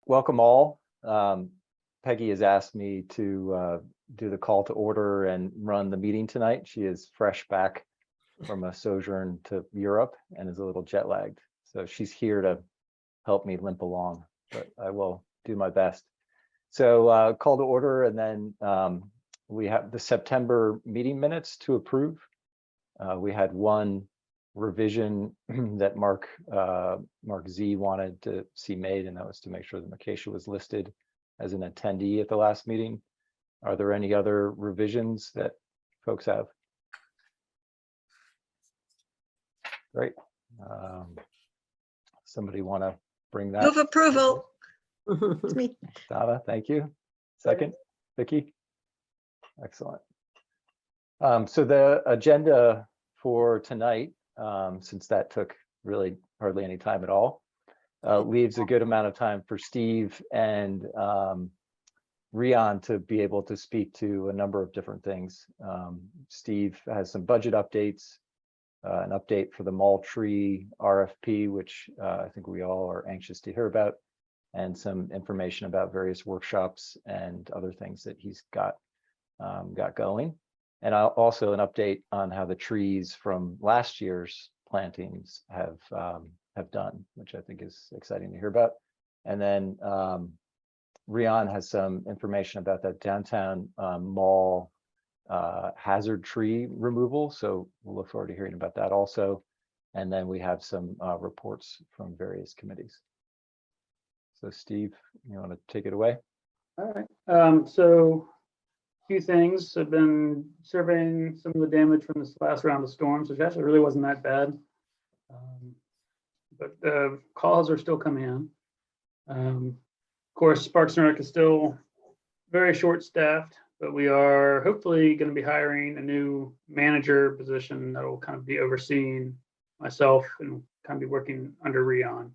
welcome all. Peggy has asked me to do the call to order and run the meeting tonight. She is fresh back from a sojourn to Europe and is a little jet lagged. So she's here to help me limp along, but I will do my best. So call to order, and then we have the September meeting minutes to approve. We had one revision that Mark Z wanted to see made, and that was to make sure that Makaisha was listed as an attendee at the last meeting. Are there any other revisions that folks have? Great. Somebody want to bring that? Move approval. It's me. Donna, thank you. Second, Vicky. Excellent. So the agenda for tonight, since that took really hardly any time at all, leaves a good amount of time for Steve and Rian to be able to speak to a number of different things. Steve has some budget updates, an update for the mall tree RFP, which I think we all are anxious to hear about, and some information about various workshops and other things that he's got going. And also an update on how the trees from last year's plantings have done, which I think is exciting to hear about. And then Rian has some information about that downtown mall hazard tree removal. So we'll look forward to hearing about that also. And then we have some reports from various committees. So Steve, you want to take it away? All right. So a few things. I've been surveying some of the damage from this last round of storms, which actually really wasn't that bad. But the calls are still coming in. Of course, Parks and Rec is still very short-staffed, but we are hopefully going to be hiring a new manager position that will kind of be overseeing myself and kind of be working under Rian.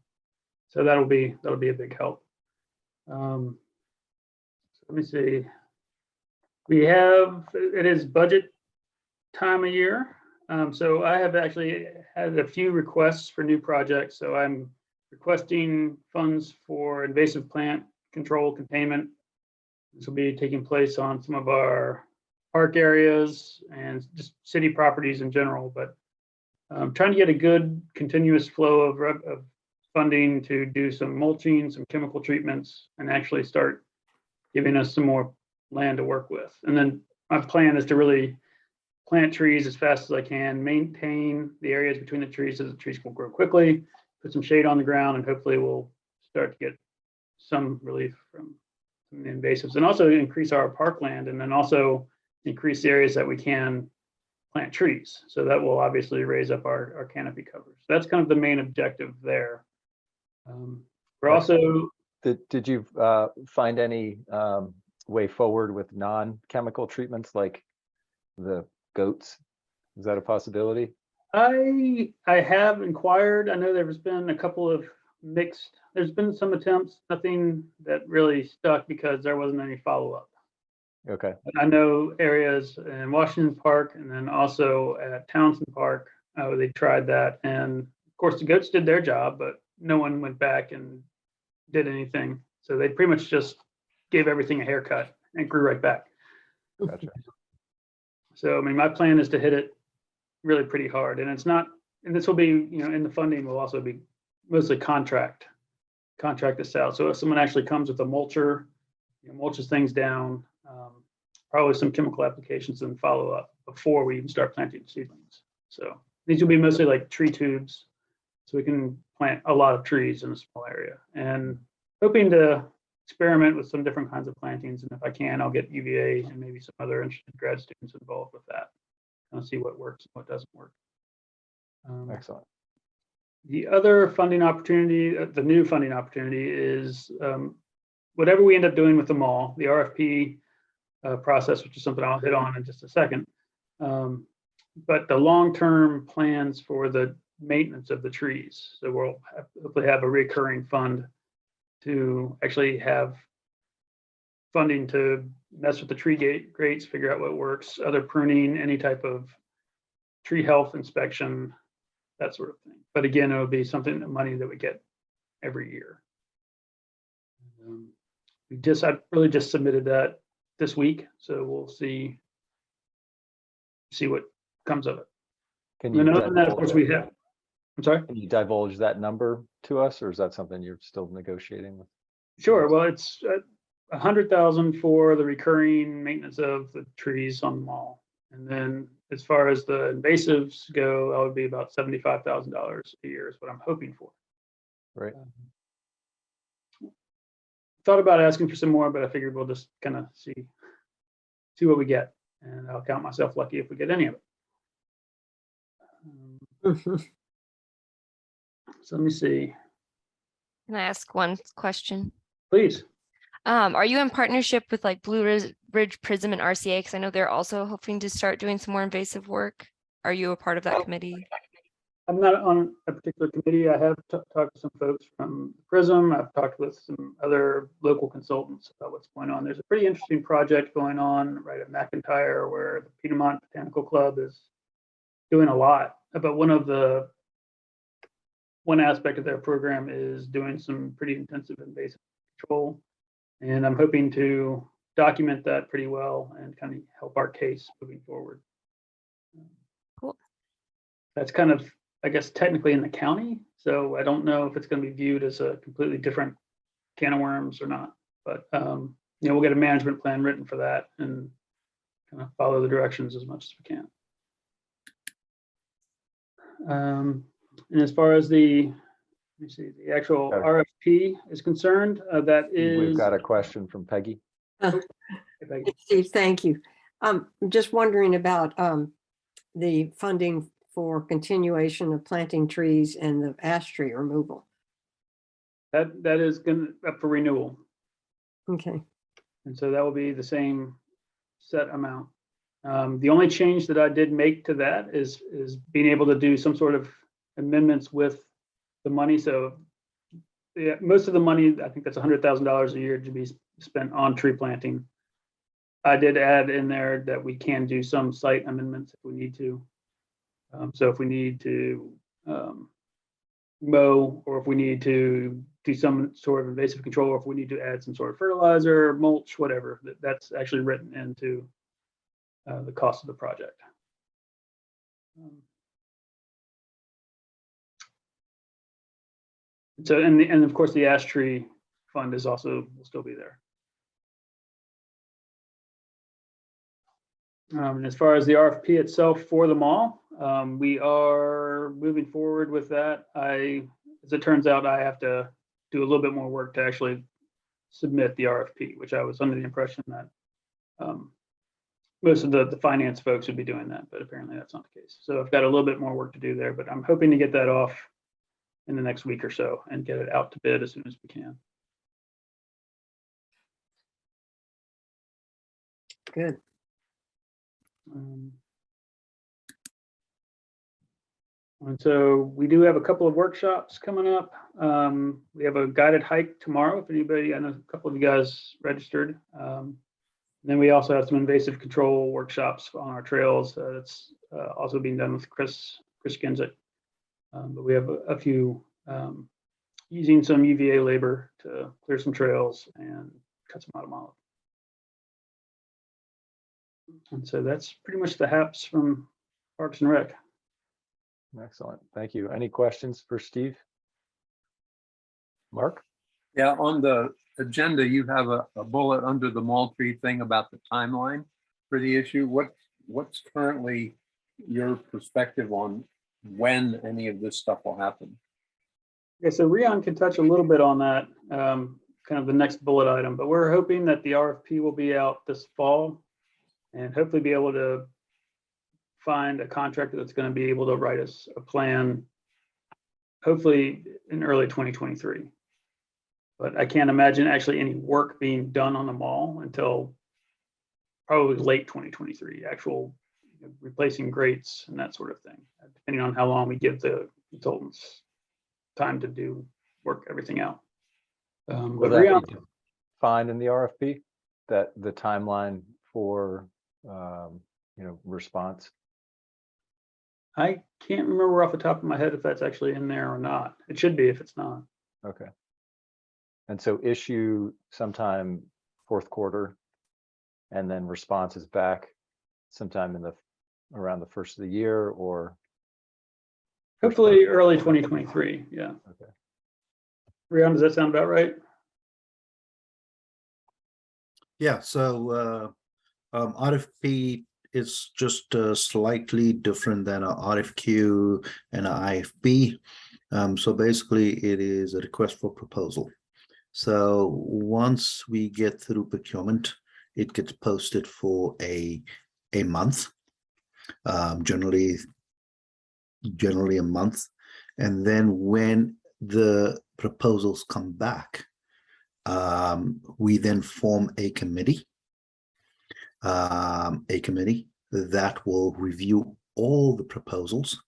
So that'll be a big help. So let me see. It is budget time of year. So I have actually had a few requests for new projects. So I'm requesting funds for invasive plant control containment. This will be taking place on some of our park areas and just city properties in general, but I'm trying to get a good continuous flow of funding to do some mulching, some chemical treatments, and actually start giving us some more land to work with. And then my plan is to really plant trees as fast as I can, maintain the areas between the trees so the trees will grow quickly, put some shade on the ground, and hopefully we'll start to get some relief from the invasives, and also increase our parkland, and then also increase the areas that we can plant trees. So that will obviously raise up our canopy covers. So that's kind of the main objective there. We're also... Did you find any way forward with non-chemical treatments like the goats? Is that a possibility? I have inquired. I know there's been a couple of there's been some attempts, nothing that really stuck because there wasn't any follow-up. Okay. I know areas in Washington Park and then also at Townsend Park, they tried that. And of course the goats did their job, but no one went back and did anything. So they pretty much just gave everything a haircut and grew right back. Gotcha. So, I mean, my plan is to hit it really pretty hard, and it's not, and this will be, in the funding will also be mostly contract this out. So if someone actually comes with a mulcher, mulches things down, probably some chemical applications and follow up before we even start planting seedlings. So these will be mostly like tree tubes, so we can plant a lot of trees in a small area, and hoping to experiment with some different kinds of plantings. And if I can, I'll get UVA and maybe some other interested grad students involved with that, and see what works and what doesn't work. Excellent. The other funding opportunity, the new funding opportunity, is whatever we end up doing with the mall, the RFP process, which is something I'll hit on in just a second. But the long-term plans for the maintenance of the trees. So we'll hopefully have a recurring fund to actually have funding to mess with the tree grates, figure out what works, other pruning, any type of tree health inspection, that sort of thing. But again, it would be something, money that we get every year. I really just submitted that this week, so we'll see what comes of it. Can And you other than that, of course, we have. I'm sorry. can you divulge that number to us, or is that something you're still negotiating with? Sure. Well, it's 100,000 for the recurring maintenance of the trees on the mall, and then as far as the invasives go, that would be about $75,000 a year is what I'm hoping for. Right. Thought about asking for some more, but I figured we'll just kind of see what we get, and I'll count myself lucky if we get any of it. So let me see. Can I ask one question? Please. Are you in partnership with like Ridge Prism and RCA? Because I know they're also hoping to start doing some more invasive work. Are you a part of that committee? I'm not on a particular committee. I have talked to some folks from Prism. I've talked with some other local consultants about what's going on. There's a pretty interesting project going on right at McIntyre where the Piedmont Botanical Club is doing a lot. But one aspect of their program is doing some pretty intensive invasive control. And I'm hoping to document that pretty well and kind of help our case moving forward. Cool. That's kind of, I guess, technically in the county. So I don't know if it's going to be viewed as a completely different can of worms or not. But, we'll get a management plan written for that and kind of follow the directions as much as we can. And as far as the actual RFP is concerned, that is. We've got a question from Peggy. Steve, thank you. I'm just wondering about the funding for continuation of planting trees and the ash tree removal. That is up for renewal. Okay. And so that will be the same set amount. The only change that I did make to that is being able to do some sort of amendments with the money. So yeah, most of the money, I think that's $100,000 a year to be spent on tree planting. I did add in there that we can do some site amendments if we need to. So if we need to mow, or if we need to do some sort of invasive control, or if we need to add some sort of fertilizer, mulch, whatever, that's actually written into the cost of the project. So, and of course, the ash tree fund is also will still be there. And as far as the RFP itself for the mall, we are moving forward with that. As it turns out, I have to do a little bit more work to actually submit the RFP, which I was under the impression that most of the finance folks would be doing that, but apparently that's not the case. So I've got a little bit more work to do there, but I'm hoping to get that off in the next week or so and get it out to bid as soon as we can. Good. And so we do have a couple of workshops coming up. We have a guided hike tomorrow. If anybody, I know a couple of you guys registered. Then we also have some invasive control workshops on our trails. That's also being done with Chris Ginzik. But we have a few using some UVA labor to clear some trails and cut some automotive. And so that's pretty much the haps from Parks and Rec. Excellent. Thank you. Any questions for Steve? Mark? Yeah, on the agenda, you have a bullet under the mall tree thing about the timeline for the issue. What's currently your perspective on when any of this stuff will happen? Okay, so Rion can touch a little bit on that, kind of the next bullet item, but we're hoping that the RFP will be out this fall and hopefully be able to find a contractor that's going to be able to write us a plan, hopefully in early 2023. But I can't imagine actually any work being done on the mall until probably late 2023, actual replacing grates and that sort of thing, depending on how long we give the consultants time to do work everything out. Will that be defined in the RFP, that the timeline for response? I can't remember off the top of my head if that's actually in there or not. It should be if it's not. Okay. And so issue sometime fourth quarter, and then response is back sometime around the first of the year, or Hopefully early 2023, yeah. Okay. Rion, does that sound about right? Yeah, so RFP is just slightly different than a RFQ and a IFP. So basically, it is a request for proposal. So once we get through procurement, it gets posted for a month, generally a month, and then when the proposals come back, we then form a committee that will review all the proposals,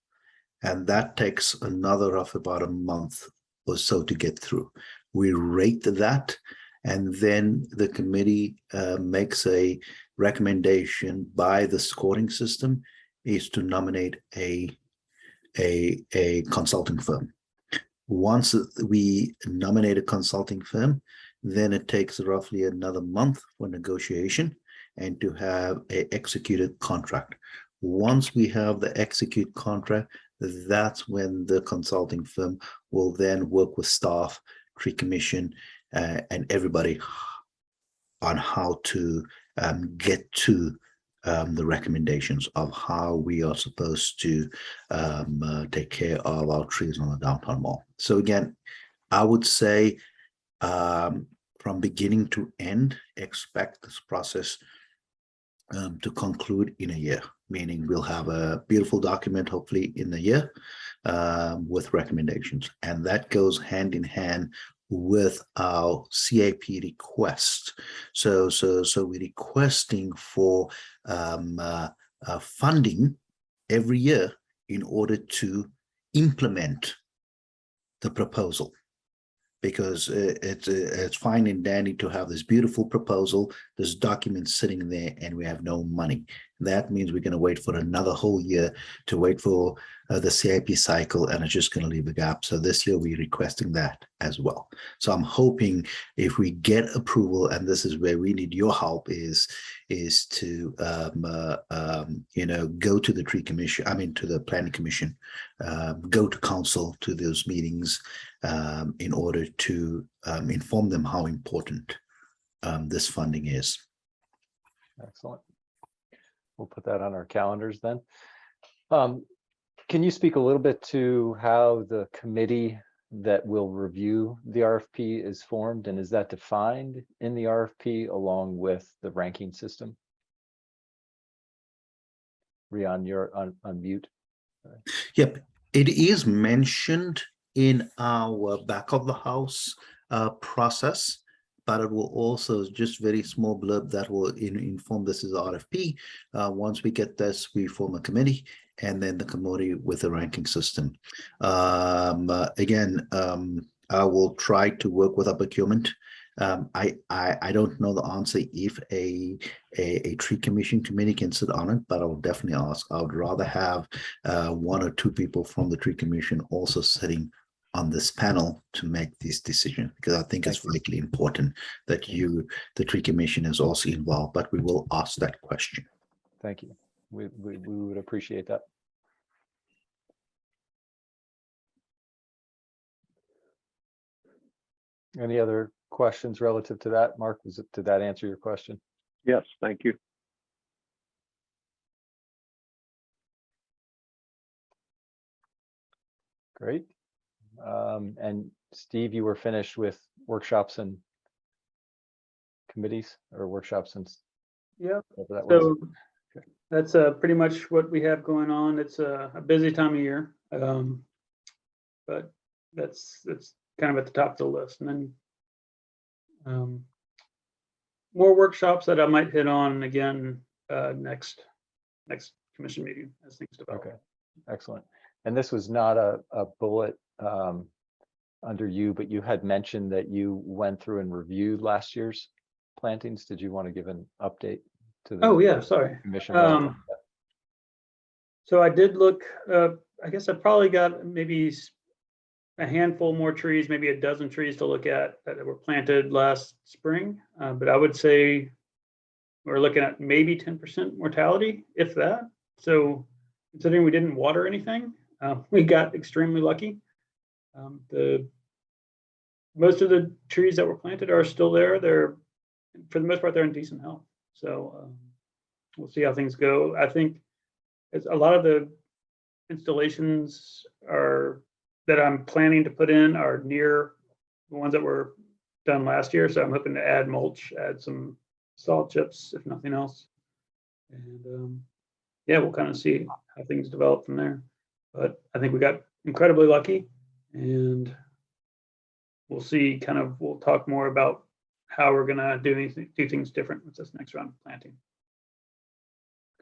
and that takes another of about a month or so to get through. We rate that, and then the committee makes a recommendation by the scoring system is to nominate a consulting firm. Once we nominate a consulting firm, then it takes roughly another month for negotiation and to have an executed contract. Once we have the execute contract, that's when the consulting firm will then work with staff, tree commission, and everybody on how to get to the recommendations of how we are supposed to take care of our trees on the downtown mall. So again, I would say from beginning to end, expect this process to conclude in a year, meaning we'll have a beautiful document, hopefully in a year, with recommendations. And that goes hand in hand with our CIP request. So we're requesting for funding every year in order to implement the proposal. Because it's fine and dandy to have this beautiful proposal, this document sitting there, and we have no money. That means we're going to wait for another whole year to wait for the CIP cycle, and it's just going to leave a gap. So this year we're requesting that as well. So I'm hoping if we get approval, and this is where we need your help, is to go to the tree commission, to the planning commission, go to council to those meetings, in order to inform them how important this funding is. Excellent. We'll put that on our calendars then. Can you speak a little bit to how the committee that will review the RFP is formed, and is that defined in the RFP along with the ranking system? Rian, you're on mute. Yep, it is mentioned in our back of the house process, but it will also just very small blurb that will inform this is RFP. Once we get this, we form a committee, and then the committee with a ranking system. Again, I will try to work with our procurement. I don't know the answer if a tree commission committee can sit on it, but I will definitely ask. I would rather have one or two people from the tree commission also sitting on this panel to make this decision, because I think it's vitally important that the tree commission is also involved, but we will ask that question. Thank you. We would appreciate that. Any other questions relative to that? Mark, did that answer your question? Yes, thank you. Great. And Steve, you were finished with workshops and committees, or workshops and Yeah. whatever that was. So that's pretty much what we have going on. It's a busy time of year, but that's kind of at the top of the list. And then more workshops that I might hit on again next commission meeting as things develop. Okay, excellent. And this was not a bullet under you, but you had mentioned that you went through and reviewed last year's plantings. Did you want to give an update to the Oh yeah, sorry. commission? relative to that? So I did look, I guess I probably got maybe a handful more trees, maybe a dozen trees to look at that were planted last spring. But I would say we're looking at maybe 10% mortality, if that. So considering we didn't water anything, we got extremely lucky. Most of the trees that were planted are still there. They're, for the most part, they're in decent health. So we'll see how things go. I think a lot of the installations that I'm planning to put in are near the ones that were done last year. So I'm hoping to add mulch, add some salt chips, if nothing else. And yeah, we'll kind of see how things develop from there. But I think we got incredibly lucky, and we'll see we'll talk more about how we're gonna do things different with this next round of planting.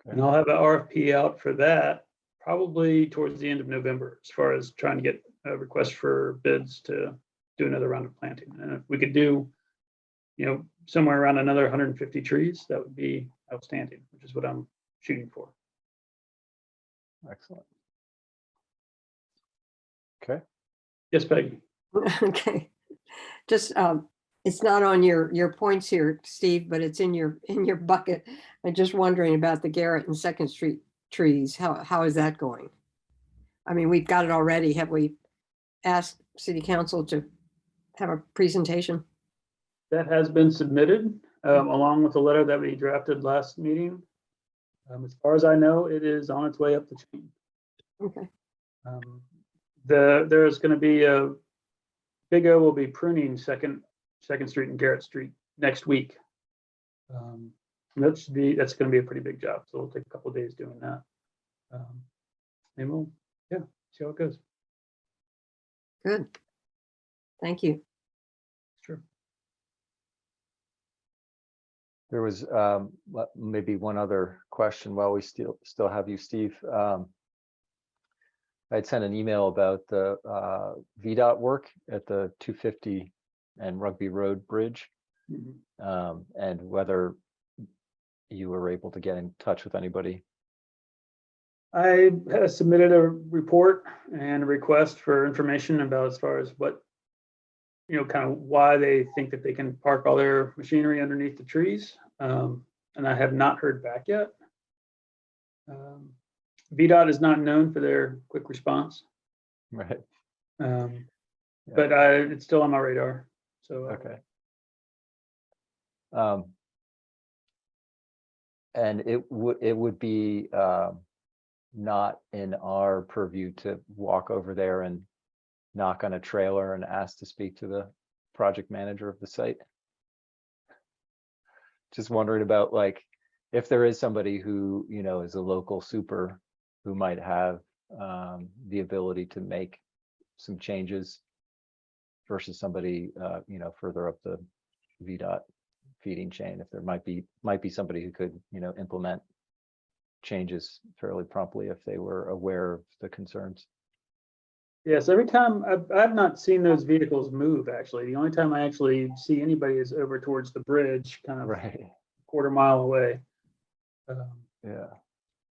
Okay. And I'll have an RFP out for that probably towards the end of November, as far as trying to get a request for bids to do another round of planting. And if we could do, somewhere around another 150 trees, that would be outstanding, which is what I'm shooting for. Excellent. Okay. Yes, Peggy. Okay. Just, it's not on your points here, Steve, but it's in your bucket. I'm just wondering about the Garrett and Second Street trees. How is that going? I mean, we've got it already. Have we asked City Council to have a presentation? That has been submitted along with the letter that we drafted last meeting. As far as I know, it is on its way up the chain. Okay. There's going to be Big O will be pruning Second Street and Garrett Street next week. That's going to be a pretty big job. So it'll take a couple of days doing that. And we'll, see how it goes. Good. Thank you. Sure. There was maybe one other question while we still have you, Steve. I'd sent an email about the VDOT work at the 250 and Rugby Road Bridge, and whether you were able to get in touch with anybody. I submitted a report and a request for information about as far as what, kind of why they think that they can park all their machinery underneath the trees. And I have not heard back yet. VDOT is not known for their quick response. Right. But it's still on my radar. So Okay. And it would be not in our purview to walk over there and knock on a trailer and ask to speak to the project manager of the site. Just wondering about, like, if there is somebody who, is a local super who might have the ability to make some changes versus somebody, further up the VDOT feeding chain. If there might be somebody who could, implement changes fairly promptly if they were aware of the concerns. yes, every time I've not seen those vehicles move. Actually, the only time I actually see anybody is over towards the bridge, kind of Right. a quarter mile away. Yeah.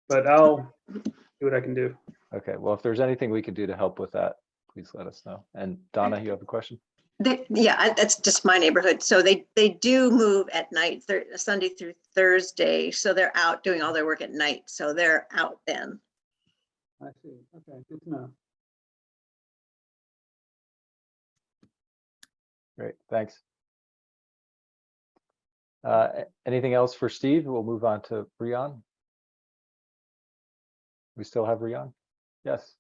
But I'll see what I can do. Okay. Well, if there's anything we can do to help with that, please let us know. And Donna, you have a question? Yeah, that's just my neighborhood. So they do move at night, Sunday through Thursday. So they're out doing all their work at night. So they're out then. I see. Okay, good to know. Great. Thanks. Anything else for Steve? We'll move on to Rian. We still have Rian? Yes.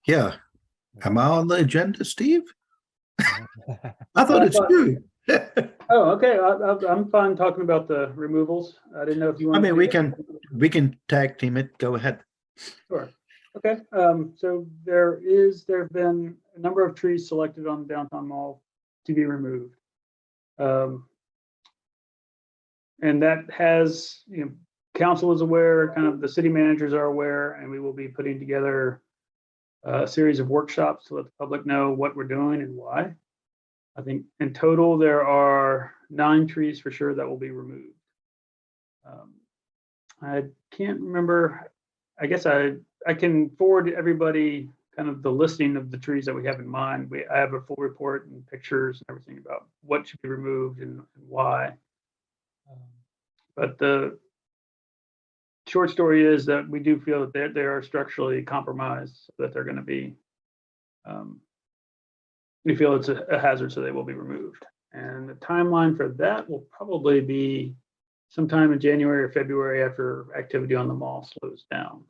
Yeah. Am I on the agenda, Steve? I thought it's you. Oh, okay. I'm fine talking about the removals. I didn't know if you I want. mean, we can tag team it. Go ahead. Sure. Okay. So there have been a number of trees selected on the downtown mall to be removed. And that has, council is aware, kind of the city managers are aware, and we will be putting together a series of workshops to let the public know what we're doing and why. I think in total, there are 9 trees for sure that will be removed. I can't remember. I guess I can forward everybody kind of the listing of the trees that we have in mind. I have a full report and pictures and everything about what should be removed and why. But the short story is that we do feel that they are structurally compromised, so that they're going to be, we feel it's a hazard, so they will be removed. And the timeline for that will probably be sometime in January or February after activity on the mall slows down.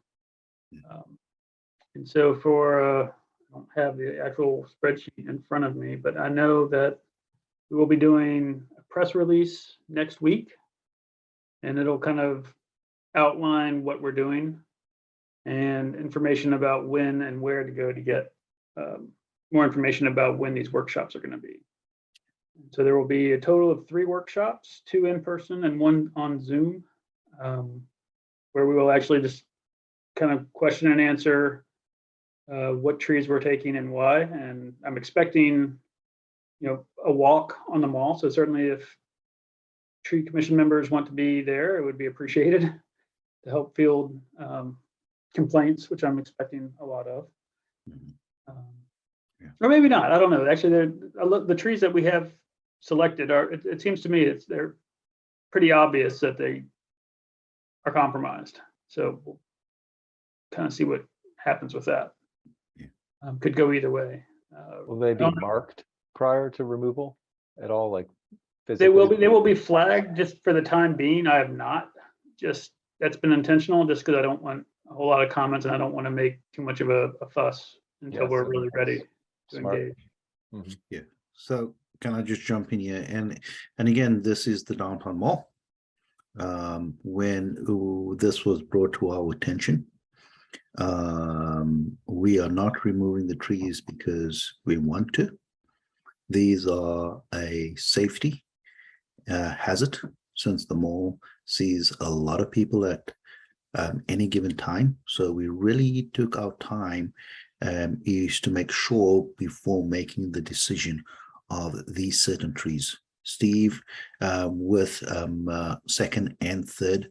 And so I don't have the actual spreadsheet in front of me, but I know that we will be doing a press release next week, and it'll kind of outline what we're doing and information about when and where to go to get more information about when these workshops are going to be. So there will be a total of 3 workshops, 2 in person and 1 on Zoom, where we will actually just kind of question and answer what trees we're taking and why. And I'm expecting, a walk on the mall. So certainly if tree commission members want to be there, it would be appreciated to help field complaints, which I'm expecting a lot of. Or maybe not, I don't know. Actually, the trees that we have selected it seems to me they're pretty obvious that they are compromised. So we'll kind of see what happens with that. Could go either way. Will they be don't know. marked prior to removal at all, like physically? They will be flagged just for the time being. I have not, that's been intentional, just because I don't want a whole lot of comments and I don't want to make too much of a fuss until Yes, we're that really makes ready to smart. engage. Yeah. So can I just jump in here? And again, this is the downtown mall. When this was brought to our attention, we are not removing the trees because we want to. These are a safety hazard, since the mall sees a lot of people at any given time. So we really took our time is to make sure before making the decision of these certain trees. Steve, with second and third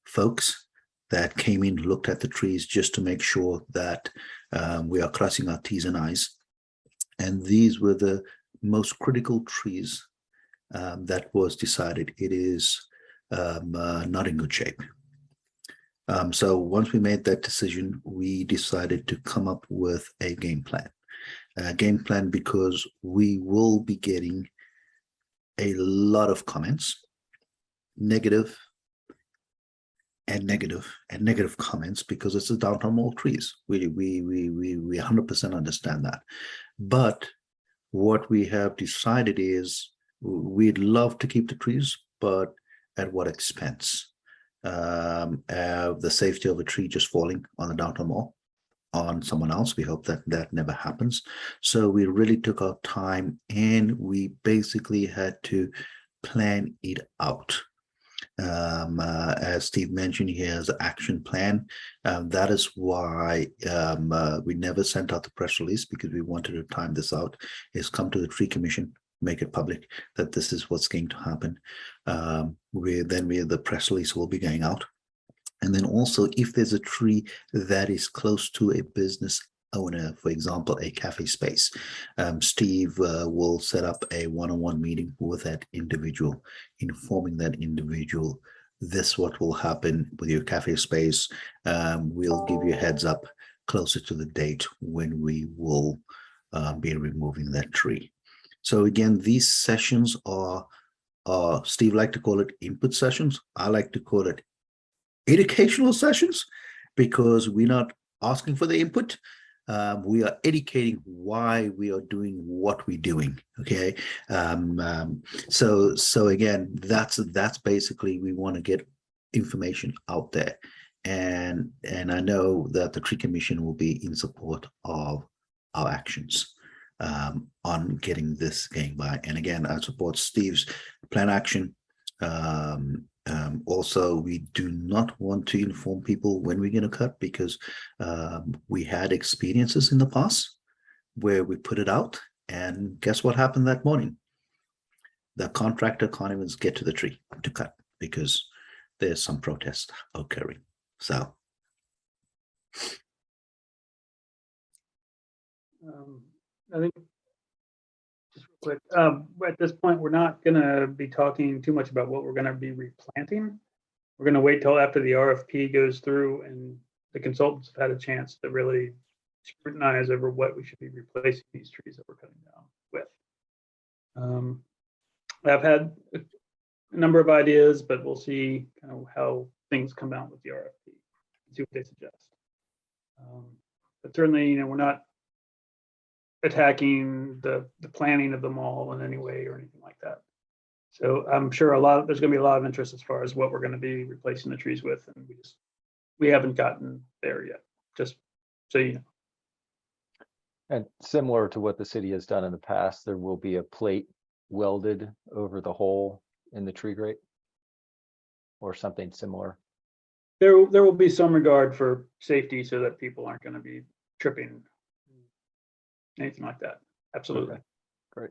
folks that came in, looked at the trees just to make sure that we are crossing our T's and I's. And these were the most critical trees that was decided. It is not in good shape. So once we made that decision, we decided to come up with a game plan. Because we will be getting a lot of comments, negative comments, because it's the downtown mall trees. We 100% understand that. But what we have decided is we'd love to keep the trees, but at what expense? The safety of a tree just falling on the downtown mall on someone else. We hope that that never happens. So we really took our time and we basically had to plan it out. As Steve mentioned, he has an action plan. That is why we never sent out the press release, because we wanted to time this out. Is come to the tree commission, make it public that this is what's going to happen. The press release will be going out. And then also, if there's a tree that is close to a business owner, for example, a cafe space, Steve will set up a one-on-one meeting with that individual, informing that individual, this what will happen with your cafe space. We'll give you a heads up closer to the date when we will be removing that tree. So again, these sessions are Steve like to call it input sessions. I like to call it educational sessions, because we're not asking for the input. We are educating why we are doing what we're doing. Okay. So again, that's basically, we want to get information out there. And I know that the tree commission will be in support of our actions on getting this going by. And again, I support Steve's plan action. Also, we do not want to inform people when we're going to cut, because we had experiences in the past where we put it out, and guess what happened that morning? The contractor can't even get to the tree to cut because there's some protest occurring. So I think, just real quick, at this point, we're not gonna be talking too much about what we're gonna be replanting. We're gonna wait till after the RFP goes through and the consultants have had a chance to really scrutinize over what we should be replacing these trees that we're cutting down with. I've had a number of ideas, but we'll see kind of how things come out with the RFP, see what they suggest. But certainly, we're not attacking the planning of the mall in any way or anything like that. So I'm sure there's going to be a lot of interest as far as what we're going to be replacing the trees with, and we haven't gotten there yet. Just so you know. And similar to what the city has done in the past, there will be a plate welded over the hole in the tree grate or something similar. There will be some regard for safety so that people aren't going to be tripping, anything like that. Absolutely. Okay, great.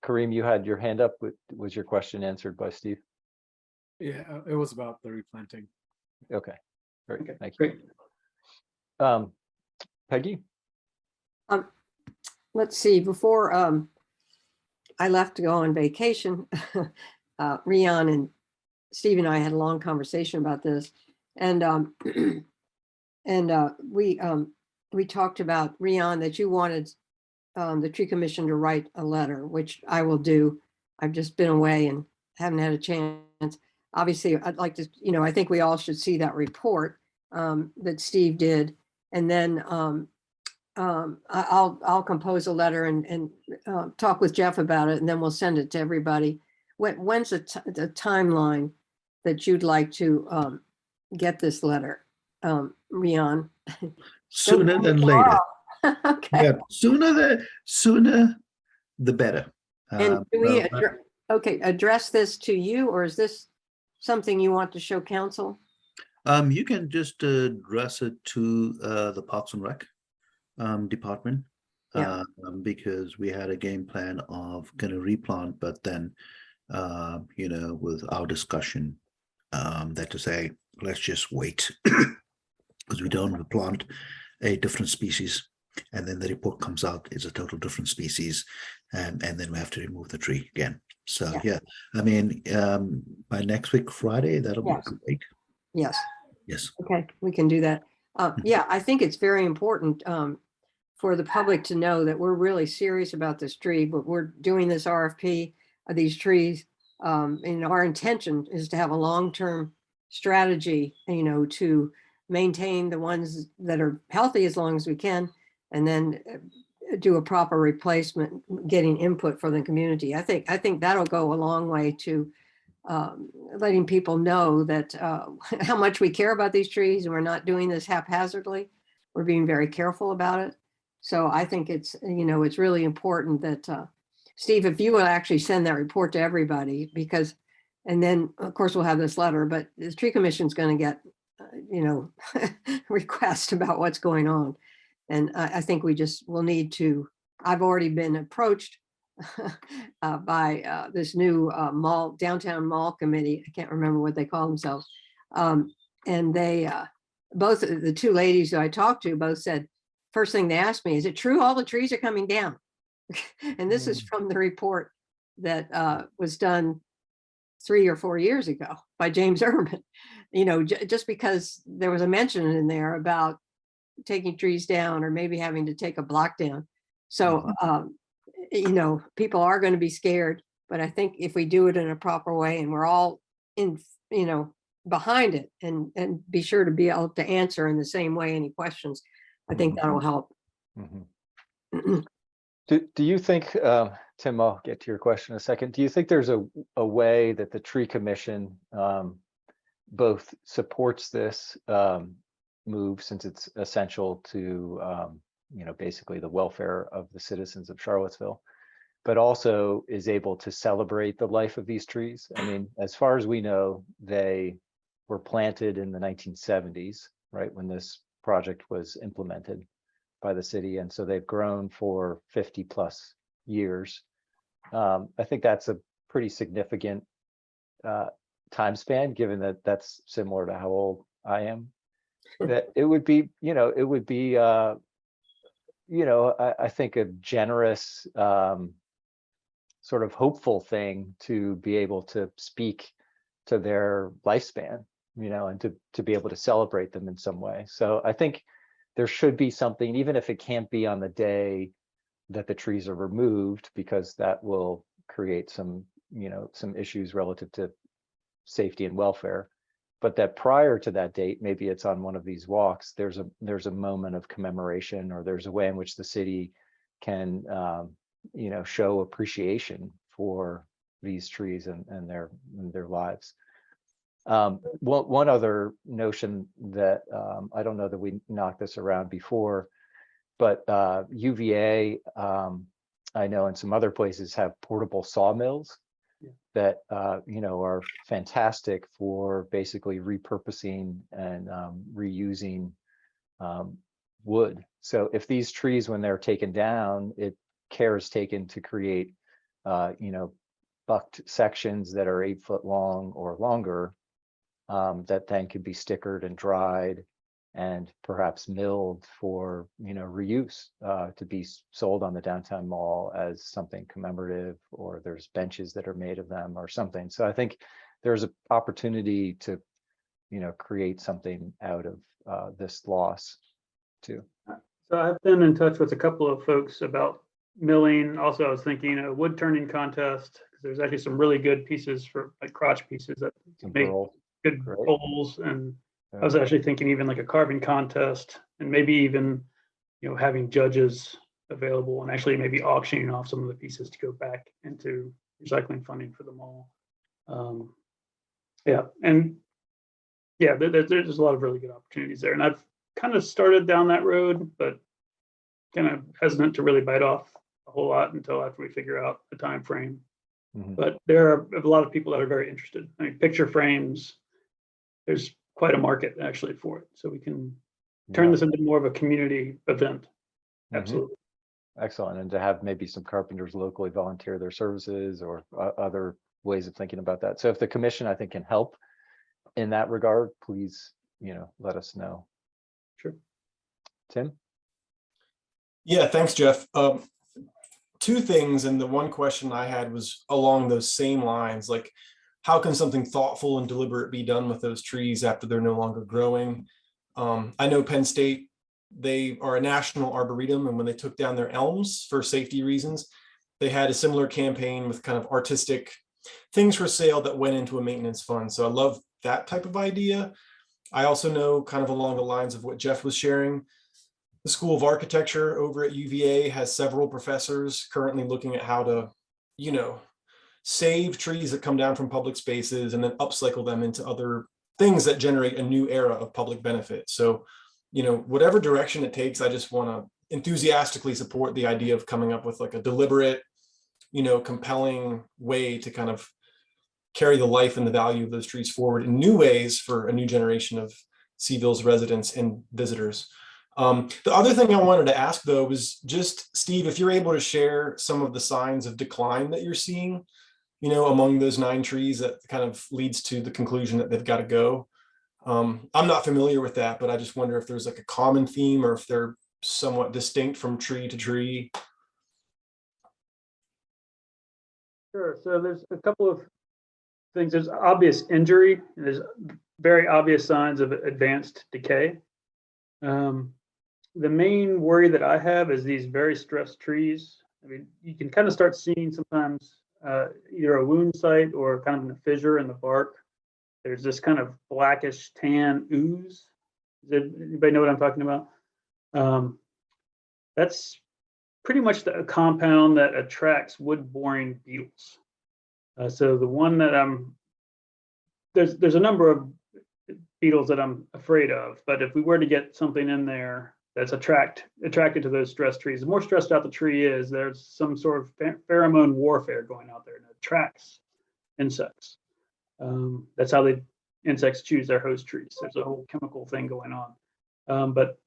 Kareem, you had your hand up. Was your question answered by Steve? Yeah, it was about the replanting. Okay, great. Okay, Thank you. great. Peggy? Let's see, before I left to go on vacation, Rian and Steve and I had a long conversation about this. And we talked about, Rian, that you wanted the tree commission to write a letter, which I will do. I've just been away and haven't had a chance. Obviously, I'd like to, I think we all should see that report that Steve did. And then I'll compose a letter and talk with Jeff about it, and then we'll send it to everybody. When's the timeline that you'd like to get this letter, Rian? Sooner than later. Okay. Yeah, sooner the better. And do we But, address this to you, or is this something you want to show council? you can just address it to the Parks and Rec department. Yeah. Because we had a game plan of going to replant, but then with our discussion, that to say, let's just wait because we don't replant a different species, and then the report comes out it's a total different species, and then we have to remove the tree again. So yeah, I mean, by next week Friday, that'll be great. Yes. Yes. Okay, we can do that. Yeah, I think it's very important for the public to know that we're really serious about this tree, but we're doing this RFP of these trees. And our intention is to have a long-term strategy, to maintain the ones that are healthy as long as we can, and then do a proper replacement, getting input from the community. I think that'll go a long way to letting people know that how much we care about these trees, and we're not doing this haphazardly. We're being very careful about it. So I think it's really important that Steve, if you will actually send that report to everybody, because, and then of course we'll have this letter, but the tree commission is going to get, requests about what's going on. And I think we'll need to, I've already been approached by this new downtown mall committee. I can't remember what they call themselves. And they, both the two ladies who I talked to both said, first thing they asked me, is it true all the trees are coming down? And this is from the report that was done 3 or 4 years ago by James Urban. Just because there was a mention in there about taking trees down or maybe having to take a block down. So, people are going to be scared, but I think if we do it in a proper way and we're all behind it and be sure to be able to answer in the same way any questions, I think that'll help. Do you think, Tim, I'll get to your question in a second. Do you think there's a way that the tree commission both supports this move, since it's essential to, basically the welfare of the citizens of Charlottesville, but also is able to celebrate the life of these trees? I mean, as far as we know, they were planted in the 1970s, right, when this project was implemented by the city. And so they've grown for 50 plus years. I think that's a pretty significant time span, given that that's similar to how old I am. that it would be, it would be, I think a generous, sort of hopeful thing to be able to speak to their lifespan, and to be able to celebrate them in some way. So I think there should be something, even if it can't be on the day that the trees are removed, because that will create some, some issues relative to safety and welfare. But that prior to that date, maybe it's on one of these walks, there's a moment of commemoration, or there's a way in which the city can, show appreciation for these trees and their lives. One other notion that I don't know that we knocked this around before, but UVA, I know in some other places have portable sawmills that are fantastic for basically repurposing and reusing wood. So if these trees, when they're taken down, care is taken to create bucked sections that are 8 foot long or longer, that then could be stickered and dried and perhaps milled for reuse, to be sold on the downtown mall as something commemorative, or there's benches that are made of them or something. So I think there's an opportunity to create something out of this loss too. So I've been in touch with a couple of folks about milling. Also, I was thinking a wood turning contest, because there's actually some really good pieces for like crotch pieces that Some make burl. good Great. bowls. And Yeah. I was actually thinking even like a carving contest, and maybe even, having judges available and actually maybe auctioning off some of the pieces to go back into recycling funding for the mall. Yeah, and yeah, there's a lot of really good opportunities there. And I've kind of started down that road, but kind of hesitant to really bite off a whole lot until after we figure out the time frame. Mhm. But there are a lot of people that are very interested. I mean, picture frames, there's quite a market actually for it. So we can turn Yeah. this into more of a community event. Mhm. Absolutely. Excellent. And to have maybe some carpenters locally volunteer their services, or other ways of thinking about that. So if the commission, I think, can help in that regard, please, let us know. Sure. Tim? Yeah, thanks, Jeff. Two things, and the one question I had was along those same lines, like how can something thoughtful and deliberate be done with those trees after they're no longer growing? I know Penn State, they are a national arboretum, and when they took down their elms for safety reasons, they had a similar campaign with kind of artistic things for sale that went into a maintenance fund. So I love that type of idea. I also know, kind of along the lines of what Jeff was sharing, the School of Architecture over at UVA has several professors currently looking at how to, save trees that come down from public spaces and then upcycle them into other things that generate a new era of public benefit. So, whatever direction it takes, I just want to enthusiastically support the idea of coming up with like a deliberate, compelling way to kind of carry the life and the value of those trees forward in new ways for a new generation of Seaville's residents and visitors. The other thing I wanted to ask, though, was just, Steve, if you're able to share some of the signs of decline that you're seeing, among those 9 trees that kind of leads to the conclusion that they've got to go. I'm not familiar with that, but I just wonder if there's like a common theme, or if they're somewhat distinct from tree to tree. Sure. So there's a couple of things. There's obvious injury. There's very obvious signs of advanced decay. The main worry that I have is these very stressed trees. I mean, you can kind of start seeing sometimes either a wound site or kind of a fissure in the bark. There's this kind of blackish tan ooze. Does anybody know what I'm talking about? That's pretty much the compound that attracts wood-boring beetles. So the one that there's a number of beetles that I'm afraid of, but if we were to get something in there that's attracted to those stressed trees, the more stressed out the tree is, there's some sort of pheromone warfare going out there, and it attracts insects. That's how insects choose their host trees. There's a whole chemical thing going on. But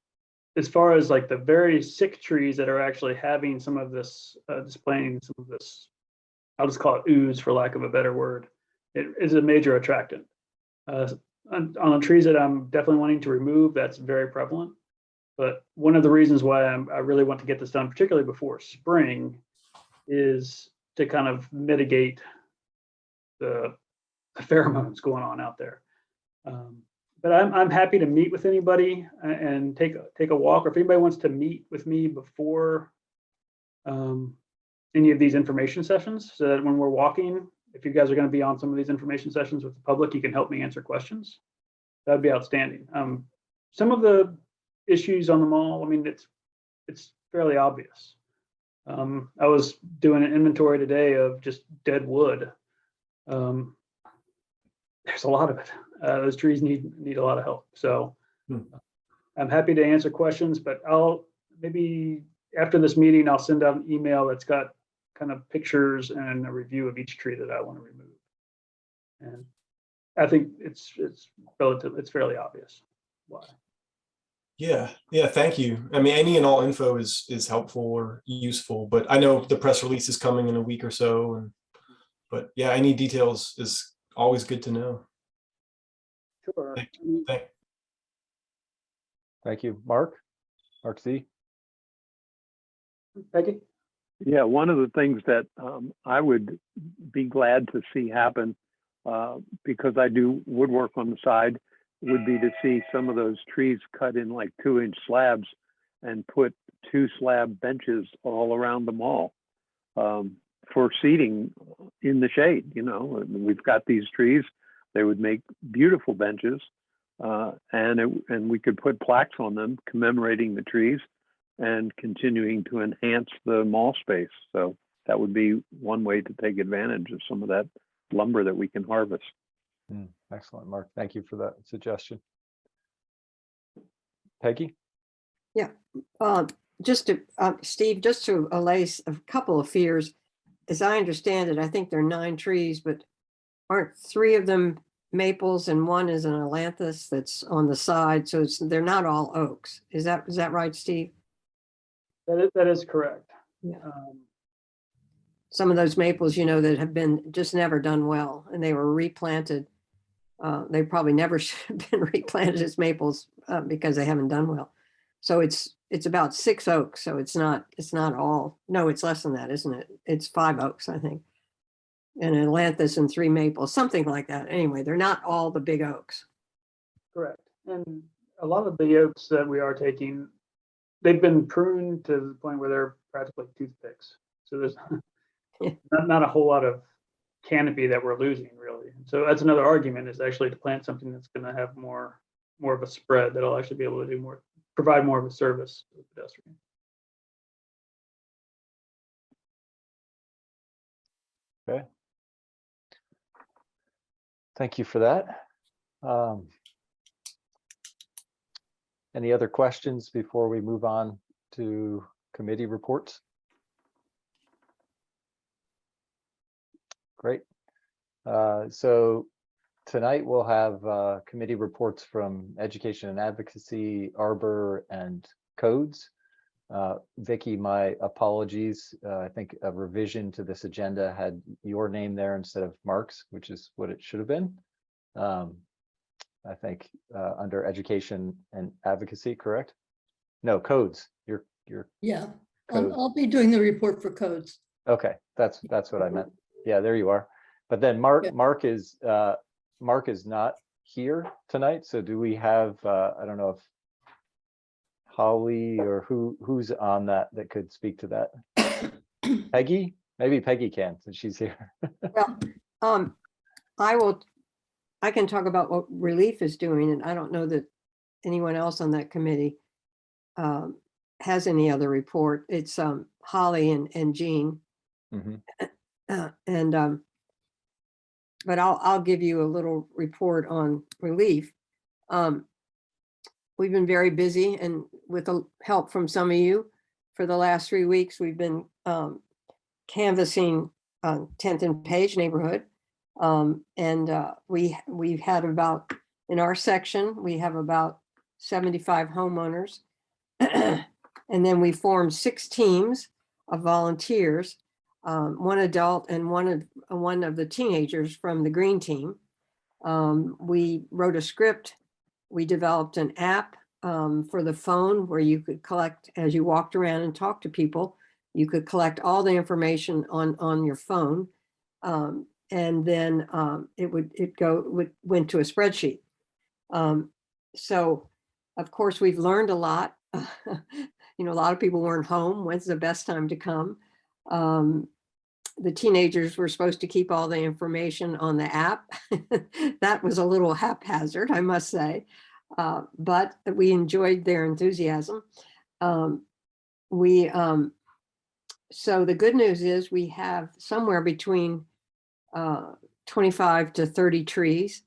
as far as like the very sick trees that are actually having some of this, displaying some of this, I'll just call it ooze for lack of a better word, it is a major attractant. on the trees that I'm definitely wanting to remove, that's very prevalent. But one of the reasons why I really want to get this done, particularly before spring, is to kind of mitigate the pheromones going on out there. But I'm happy to meet with anybody and take a walk, or if anybody wants to meet with me before any of these information sessions, so that when we're walking, if you guys are going to be on some of these information sessions with the public, you can help me answer questions. That'd be outstanding. Some of the issues on the mall, I mean, it's fairly obvious. I was doing an inventory today of just dead wood. There's a lot of it. Those trees need a lot of help. So I'm happy to answer questions, but I'll maybe after this meeting, I'll send out an email that's got kind of pictures and a review of each tree that I want to remove. And I think it's fairly obvious why. Yeah, thank you. I mean, any and all info is helpful or useful, but I know the press release is coming in a week or so, but yeah, any details is always good to know. Sure. Thank you. Mark Z. Peggy? Yeah, one of the things that I would be glad to see happen, because I do woodwork on the side, would be to see some of those trees cut in like 2-inch slabs and put 2 slab benches all around the mall for seating in the shade. You know, we've got these trees; they would make beautiful benches, and we could put plaques on them commemorating the trees and continuing to enhance the mall space. So that would be one way to take advantage of some of that lumber that we can harvest. Excellent, Mark. Thank you for that suggestion. Peggy? Yeah, just to, Steve, just to allay a couple of fears, as I understand it, I think there are 9 trees, but aren't 3 of them maples and 1 is an ailanthus that's on the side, so they're not all oaks. Is that right, Steve? That is correct. Yeah. Some of those maples, you know, that have been just never done well, and they were replanted. They probably never should have been replanted as maples because they haven't done well. So it's about 6 oaks. So it's not all. No, it's less than that, isn't it? It's 5 oaks, I think, and an ailanthus and 3 maples, something like that. Anyway, they're not all the big oaks. Correct. And a lot of the oaks that we are taking, they've been pruned to the point where they're practically toothpicks. So there's not a whole lot of canopy that we're losing, really. So that's another argument, is actually to plant something that's going to have more of a spread, that'll actually be able to do more, provide more of a service to the pedestrian. Okay. Thank you for that. Any other questions before we move on to committee reports? Great. So tonight we'll have committee reports from Education and Advocacy, Arbor, and Codes. Vicky, my apologies. I think a revision to this agenda had your name there instead of Mark's, which is what it should have been. I think under Education and Advocacy, correct? No, Codes. You're Yeah, Code. I'll be doing the report for Codes. Okay, that's what I meant. Yeah, there you are. But then Mark Yeah. Mark is not here tonight. So do we have I don't know if Holly or who's on that could speak to that? Peggy? Maybe Peggy can, since she's here. Well, I can talk about what Relief is doing, and I don't know that anyone else on that committee has any other report. It's Holly and Jean. Mhm. But I'll give you a little report on Relief. We've been very busy, and with the help from some of you, for the last 3 weeks, we've been canvassing 10th and Page neighborhood. We've had about, in our section, we have about 75 homeowners. And then we formed 6 teams of volunteers, 1 adult and one of the teenagers from the green team. We wrote a script. We developed an app for the phone where you could collect, as you walked around and talked to people, you could collect all the information on your phone. And then it went to a spreadsheet. So of course, we've learned a lot. You know, a lot of people weren't home. When's the best time to come? The teenagers were supposed to keep all the information on the app. That was a little haphazard, I must say. But we enjoyed their enthusiasm. So the good news is we have somewhere between 25 to 30 trees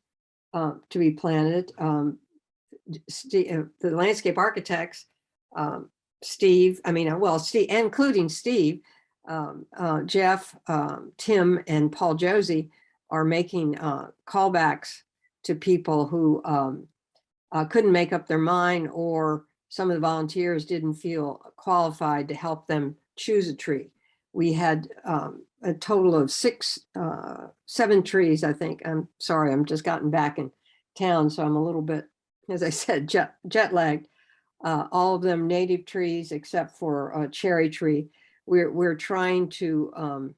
to be planted. The landscape architects, Steve, including Steve, Jeff, Tim, and Paul Josie are making callbacks to people who couldn't make up their mind, or some of the volunteers didn't feel qualified to help them choose a tree. We had a total of 7 trees, I think. I'm sorry, I'm just gotten back in town, so I'm a little bit, as I said, jet lagged. All of them native trees except for a cherry tree. We're trying to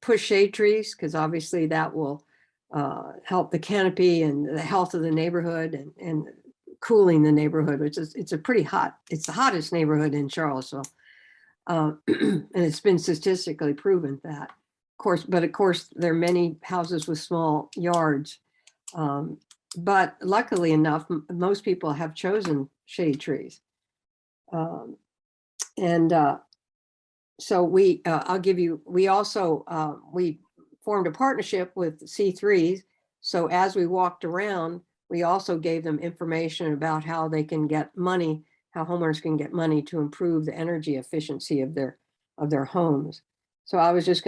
push shade trees because obviously that will help the canopy and the health of the neighborhood and cooling the neighborhood, which is, it's the hottest neighborhood in Charlottesville. And it's been statistically proven that. Of course, there are many houses with small yards. But luckily enough, most people have chosen shade trees. So we formed a partnership with C3s. So as we walked around, we also gave them information about how they can get money, how homeowners can get money to improve the energy efficiency of their homes. So I was just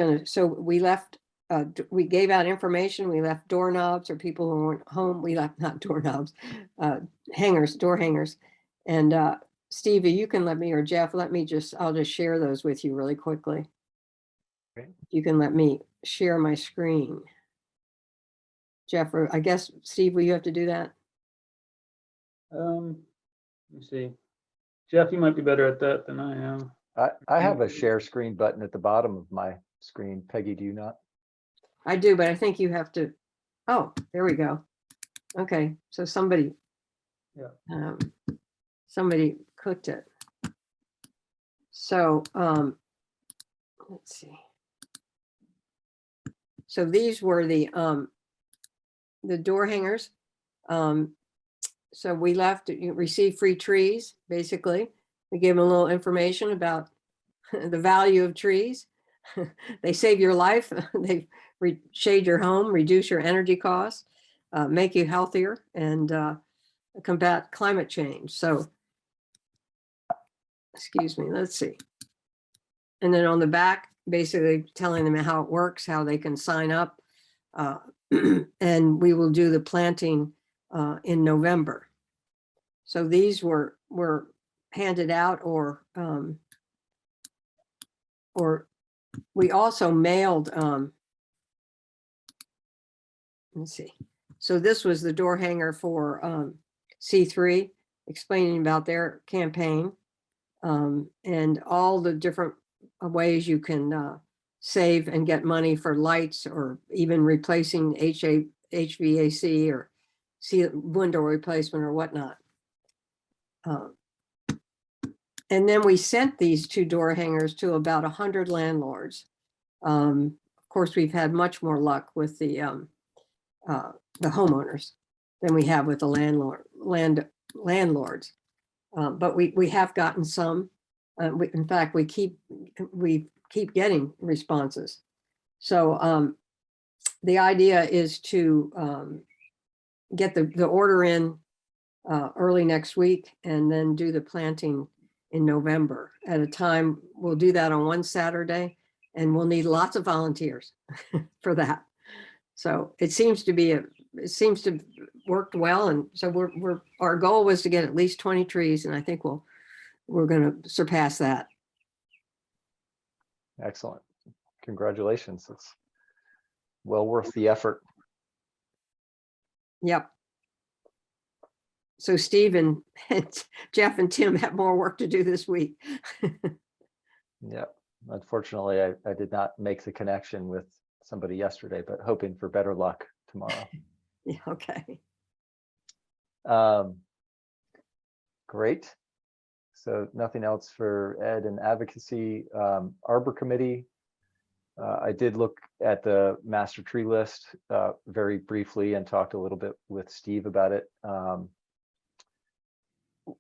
we gave out information. We left doorknobs, or people who weren't home. We left, not doorknobs, door hangers. And Stevie, you can let me, or Jeff, I'll just share those with you really quickly. Okay. You can let me share my screen. Jeff, or I guess, Steve, will you have to do that? Let me see. Jeff, you might be better at that than I am. I have a share screen button at the bottom of my screen. Peggy, do you not? I do, but I think you have to. Oh, there we go. Okay, so somebody clicked it. So let's see. So these were the door hangers. So we received free trees, basically. We gave them a little information about the value of trees. They save your life. They shade your home, reduce your energy costs, make you healthier, and combat climate change. So, excuse me, let's see. And then on the back, basically telling them how it works, how they can sign up. And we will do the planting in November. So these were handed out, or we also mailed, let's see. So this was the door hanger for C3, explaining about their campaign and all the different ways you can save and get money for lights, or even replacing HVAC or window replacement or whatnot. And then we sent these 2 door hangers to about 100 landlords. Of course, we've had much more luck with the homeowners than we have with the landlords. But we have gotten some. In fact, we keep getting responses. So the idea is to get the order in early next week, and then do the planting in November at a time. We'll do that on one Saturday, and we'll need lots of volunteers for that. So it seems to worked well. And so our goal was to get at least 20 trees, and I think we're going to surpass that. Excellent. Congratulations. It's well worth the effort. Yep. So Steve and Jeff and Tim have more work to do this week. Yeah, unfortunately, I did not make the connection with somebody yesterday, but hoping for better luck tomorrow. Yeah, okay. Great. So nothing else for Ed and advocacy. Arbor Committee. I did look at the master tree list very briefly and talked a little bit with Steve about it.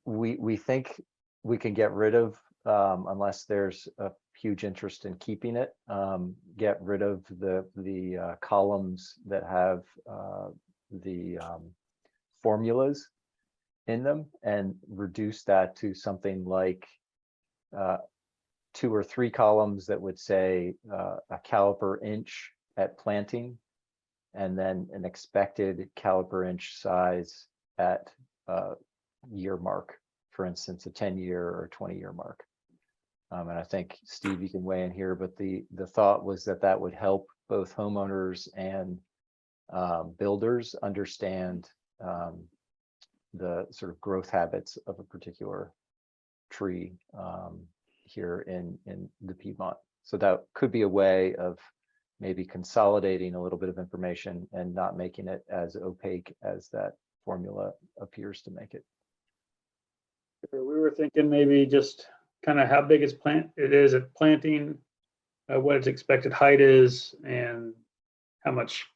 We think we can get rid of, unless there's a huge interest in keeping it, get rid of the columns that have the formulas in them and reduce that to something like 2 or 3 columns that would say a caliper inch at planting, and then an expected caliper inch size at year mark, for instance, a 10-year or 20-year mark. And I think, Steve, you can weigh in here, but the thought was that that would help both homeowners and builders understand the sort of growth habits of a particular tree here in the Piedmont. So that could be a way of maybe consolidating a little bit of information and not making it as opaque as that formula appears to make it. We were thinking maybe just kind of how big it is at planting, what its expected height is, and how much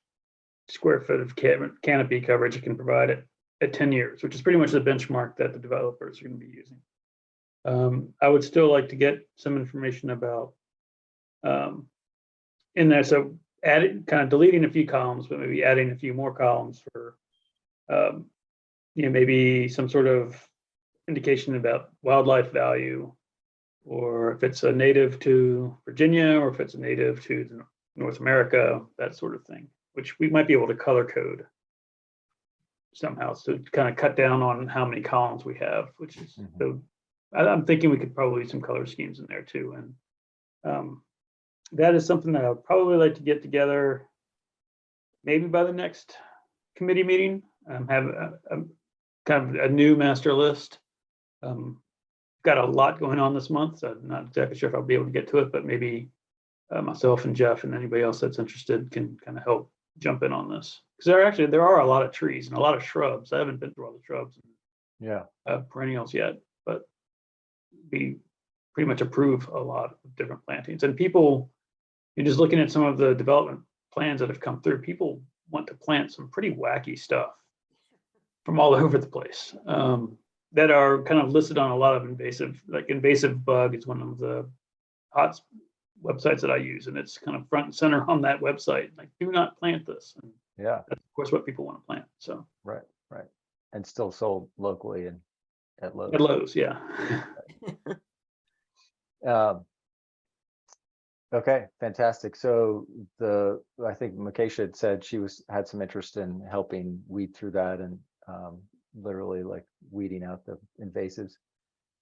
square foot of canopy coverage it can provide at 10 years, which is pretty much the benchmark that the developers are going to be using. I would still like to get some information about in there. So adding, kind of deleting a few columns, but maybe adding a few more columns for, maybe some sort of indication about wildlife value, or if it's a native to Virginia, or if it's a native to North America, that sort of thing, which we might be able to color code somehow, so to kind of cut down on how many columns we have, which is, so I'm thinking we could probably use some color schemes in there too. And that is something that I would probably like to get together maybe by the next committee meeting, have a kind of a new master list. Got a lot going on this month, so I'm not exactly sure if I'll be able to get to it, but maybe myself and Jeff and anybody else that's interested can kind of help jump in on this. Because there are a lot of trees and a lot of shrubs. I haven't been through all the shrubs and perennials yet, but we pretty much approve a lot of different plantings. And people, you're just looking at some of the development plans that have come through, people want to plant some pretty wacky stuff from all over the place. That are kind of listed on a lot of invasive, like Invasive Bug is one of the hot websites that I use, and it's kind of front and center on that website. Like, do not plant this. And that's of course what people want to plant. So right, and still sold locally and at Lowe's. At Lowe's, yeah. Okay, fantastic. So I think Makesha had said she had some interest in helping weed through that and literally like weeding out the invasives.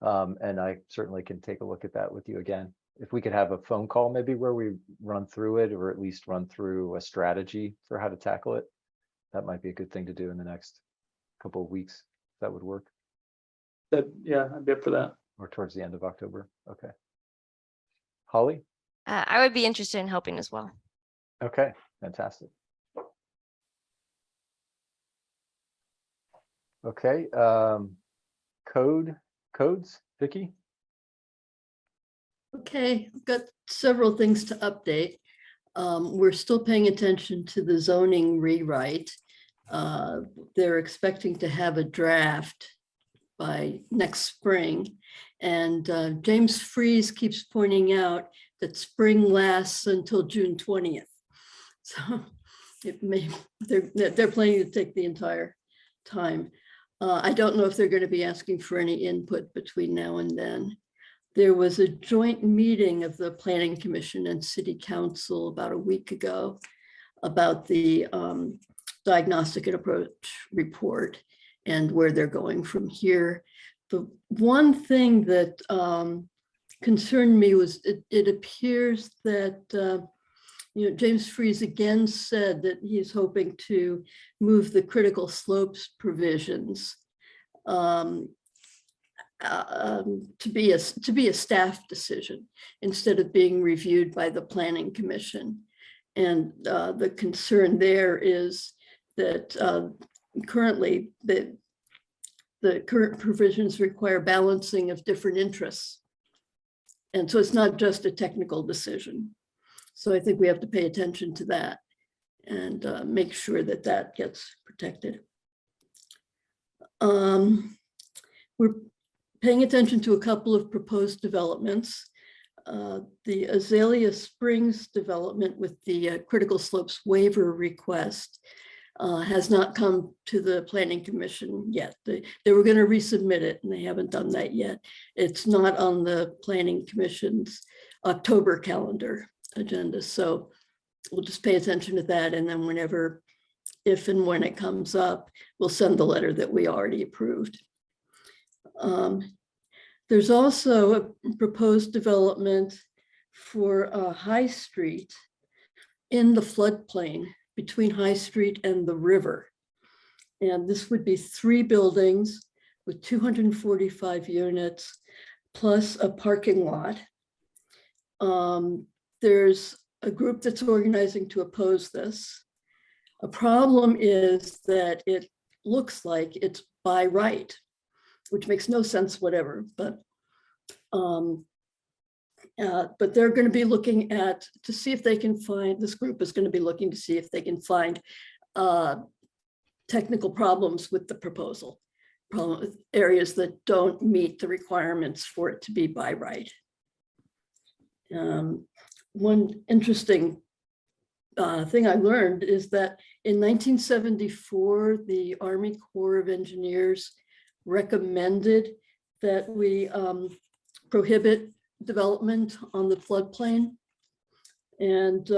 And I certainly can take a look at that with you again. If we could have a phone call maybe where we run through it, or at least run through a strategy for how to tackle it, that might be a good thing to do in the next couple of weeks. That would work. Yeah, I'd be up for that. Or towards the end of October. Okay. Holly? I would be interested in helping as well. Okay, fantastic. Okay, codes, Vicky? Okay, I've got several things to update. We're still paying attention to the zoning rewrite. They're expecting to have a draft by next spring. And James Fries keeps pointing out that spring lasts until June 20th. So they're planning to take the entire time. I don't know if they're going to be asking for any input between now and then. There was a joint meeting of the Planning Commission and City Council about a week ago about the diagnostic and approach report and where they're going from here. The one thing that concerned me was it appears that James Freeze again said that he's hoping to move the critical slopes provisions to be a staff decision instead of being reviewed by the Planning Commission. And the concern there is that currently the current provisions require balancing of different interests. And so it's not just a technical decision. So I think we have to pay attention to that and make sure that that gets protected. We're paying attention to a couple of proposed developments. The Azalea Springs development with the critical slopes waiver request has not come to the Planning Commission yet. They were going to resubmit it and they haven't done that yet. It's not on the Planning Commission's October calendar agenda. So we'll just pay attention to that. And then whenever, if and when it comes up, we'll send the letter that we already approved. There's also a proposed development for High Street in the floodplain between High Street and the river. And this would be 3 buildings with 245 units plus a parking lot. There's a group that's organizing to oppose this. A problem is that it looks like it's by right, which makes no sense whatever, but they're going to be looking at to see if they can find, this group is going to be looking to see if they can find technical problems with the proposal, areas that don't meet the requirements for it to be by right. One interesting thing I learned is that in 1974, the Army Corps of Engineers recommended that we prohibit development on the floodplain. And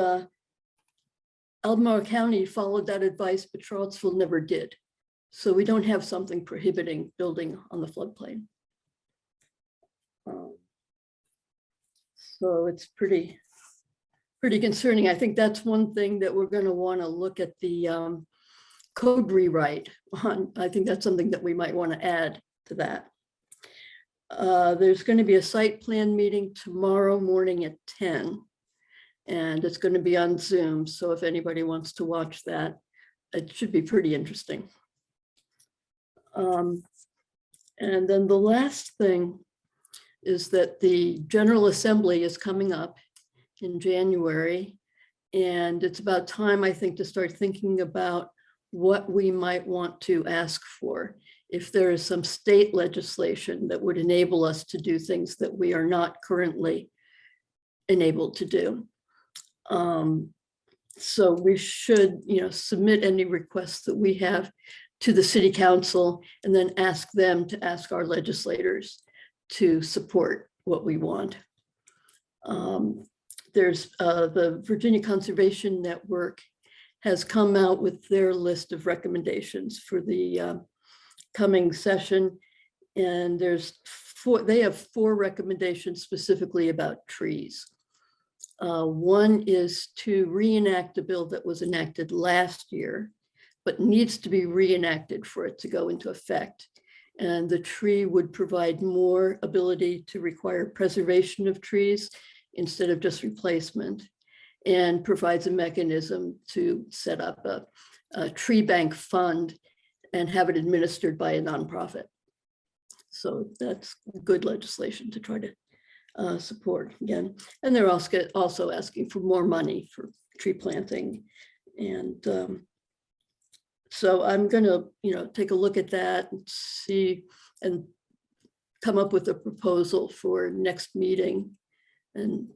Albemarle County followed that advice, but Charlottesville never did. So we don't have something prohibiting building on the floodplain. So it's pretty concerning. I think that's one thing that we're going to want to look at the code rewrite on. I think that's something that we might want to add to that. There's going to be a site plan meeting tomorrow morning at 10, and it's going to be on Zoom. So if anybody wants to watch that, it should be pretty interesting. And then the last thing is that the General Assembly is coming up in January, and it's about time, I think, to start thinking about what we might want to ask for. If there is some state legislation that would enable us to do things that we are not currently enabled to do. So we should, submit any requests that we have to the city council and then ask them to ask our legislators to support what we want. There's the Virginia Conservation Network has come out with their list of recommendations for the coming session. And they have 4 recommendations specifically about trees. One is to reenact a bill that was enacted last year, but needs to be reenacted for it to go into effect. And the tree would provide more ability to require preservation of trees instead of just replacement, and provides a mechanism to set up a tree bank fund and have it administered by a nonprofit. So that's good legislation to try to support again. And they're also asking for more money for tree planting. And so I'm going to, take a look at that and see and come up with a proposal for next meeting, and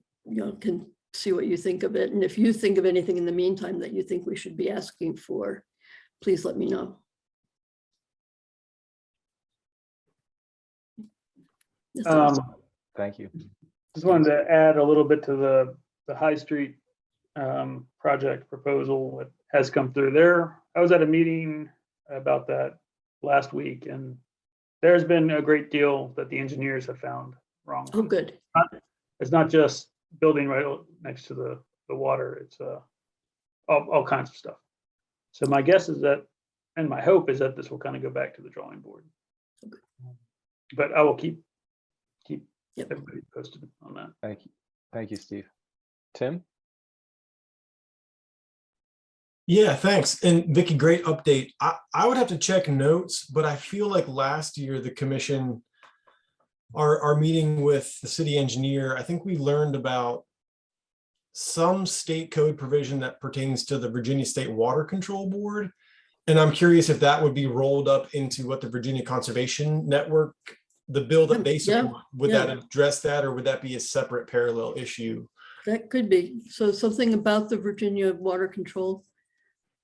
can see what you think of it. And if you think of anything in the meantime that you think we should be asking for, please let me know. Thank you. Just wanted to add a little bit to the High Street project proposal that has come through there. I was at a meeting about that last week, and there's been a great deal that the engineers have found wrong. Oh, good. It's not just building right next to the the water, it's all kinds of stuff. So my guess is that, and my hope is that this will kind of go back to the drawing board. But I will keep Yep. everybody posted on that. Thank you. Thank you, Steve. Tim? Yeah, thanks. And Vicky, great update. I would have to check notes, but I feel like last year the commission, our meeting with the city engineer, I think we learned about some state code provision that pertains to the Virginia State Water Control Board. And I'm curious if that would be rolled up into what the Virginia Conservation Network, the bill that they support, would that address that, or would that be a separate parallel issue? That could be. So something about the Virginia Water Control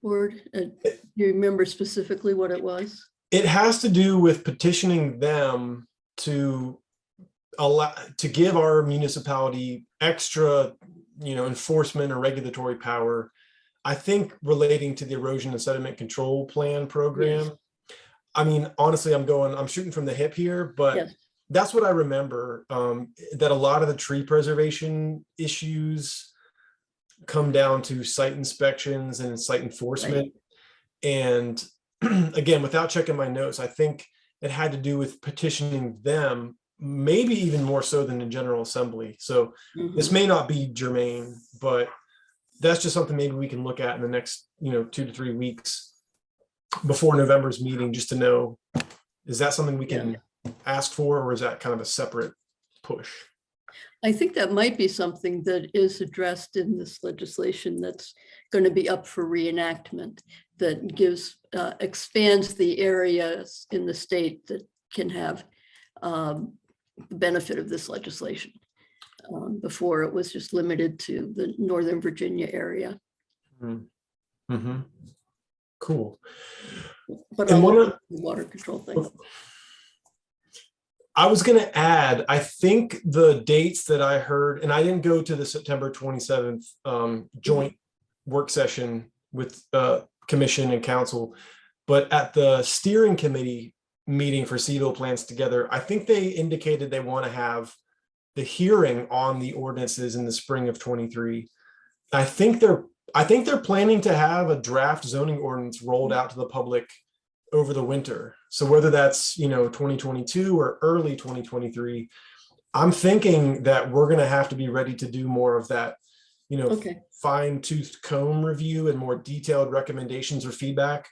Board. Do you remember specifically what it was? It has to do with petitioning them to give our municipality extra, enforcement or regulatory power. I think relating to the erosion and sediment control plan program. Yes. I mean, honestly, I'm shooting from the hip here, but Yes. that's what I remember, that a lot of the tree preservation issues come down to site inspections and site enforcement. Right. And again, without checking my notes, I think it had to do with petitioning them, maybe even more so than the General Assembly. So this may not be germane, but that's just something maybe we can look at in the next, 2 to 3 weeks before November's meeting, just to know, is that something we can ask for, or is that kind of a separate push? I think that might be something that is addressed in this legislation that's going to be up for reenactment, that gives, expands the areas in the state that can have the benefit of this legislation. Before it was just limited to the Northern Virginia area. Mm-hmm. Cool. But And on the water control thing. I was going to add, I think the dates that I heard, and I didn't go to the September 27th joint work session with commission and council, but at the steering committee meeting for Seaville Plans Together, I think they indicated they want to have the hearing on the ordinances in the spring of 23. I think they're planning to have a draft zoning ordinance rolled out to the public over the winter. So whether that's 2022 or early 2023, I'm thinking that we're going to have to be ready to do more of that, fine-tooth comb review and more detailed recommendations or feedback,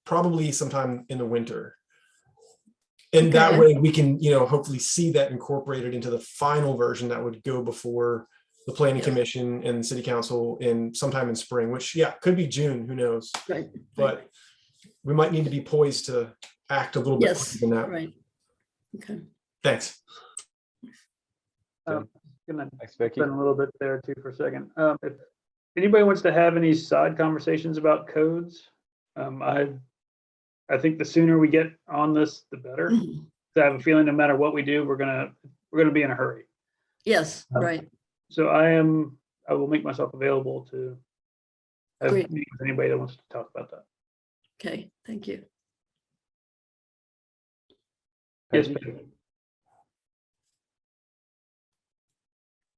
probably sometime in the winter. And that way we can, hopefully see that incorporated into the final version that would go before the planning commission and city council in sometime in spring, which could be June, who knows? Right. But we might need to be poised to act a little bit quicker than that. Right. Okay. Thanks. Gonna Thanks, Becky. spend a little bit there too for a second. If anybody wants to have any side conversations about codes, I think the sooner we get on this, the better. I have a feeling no matter what we do, we're gonna be in a hurry. Yes, right. So I will make myself available to have meetings with anybody that wants to talk about that. Okay, thank you. Yes,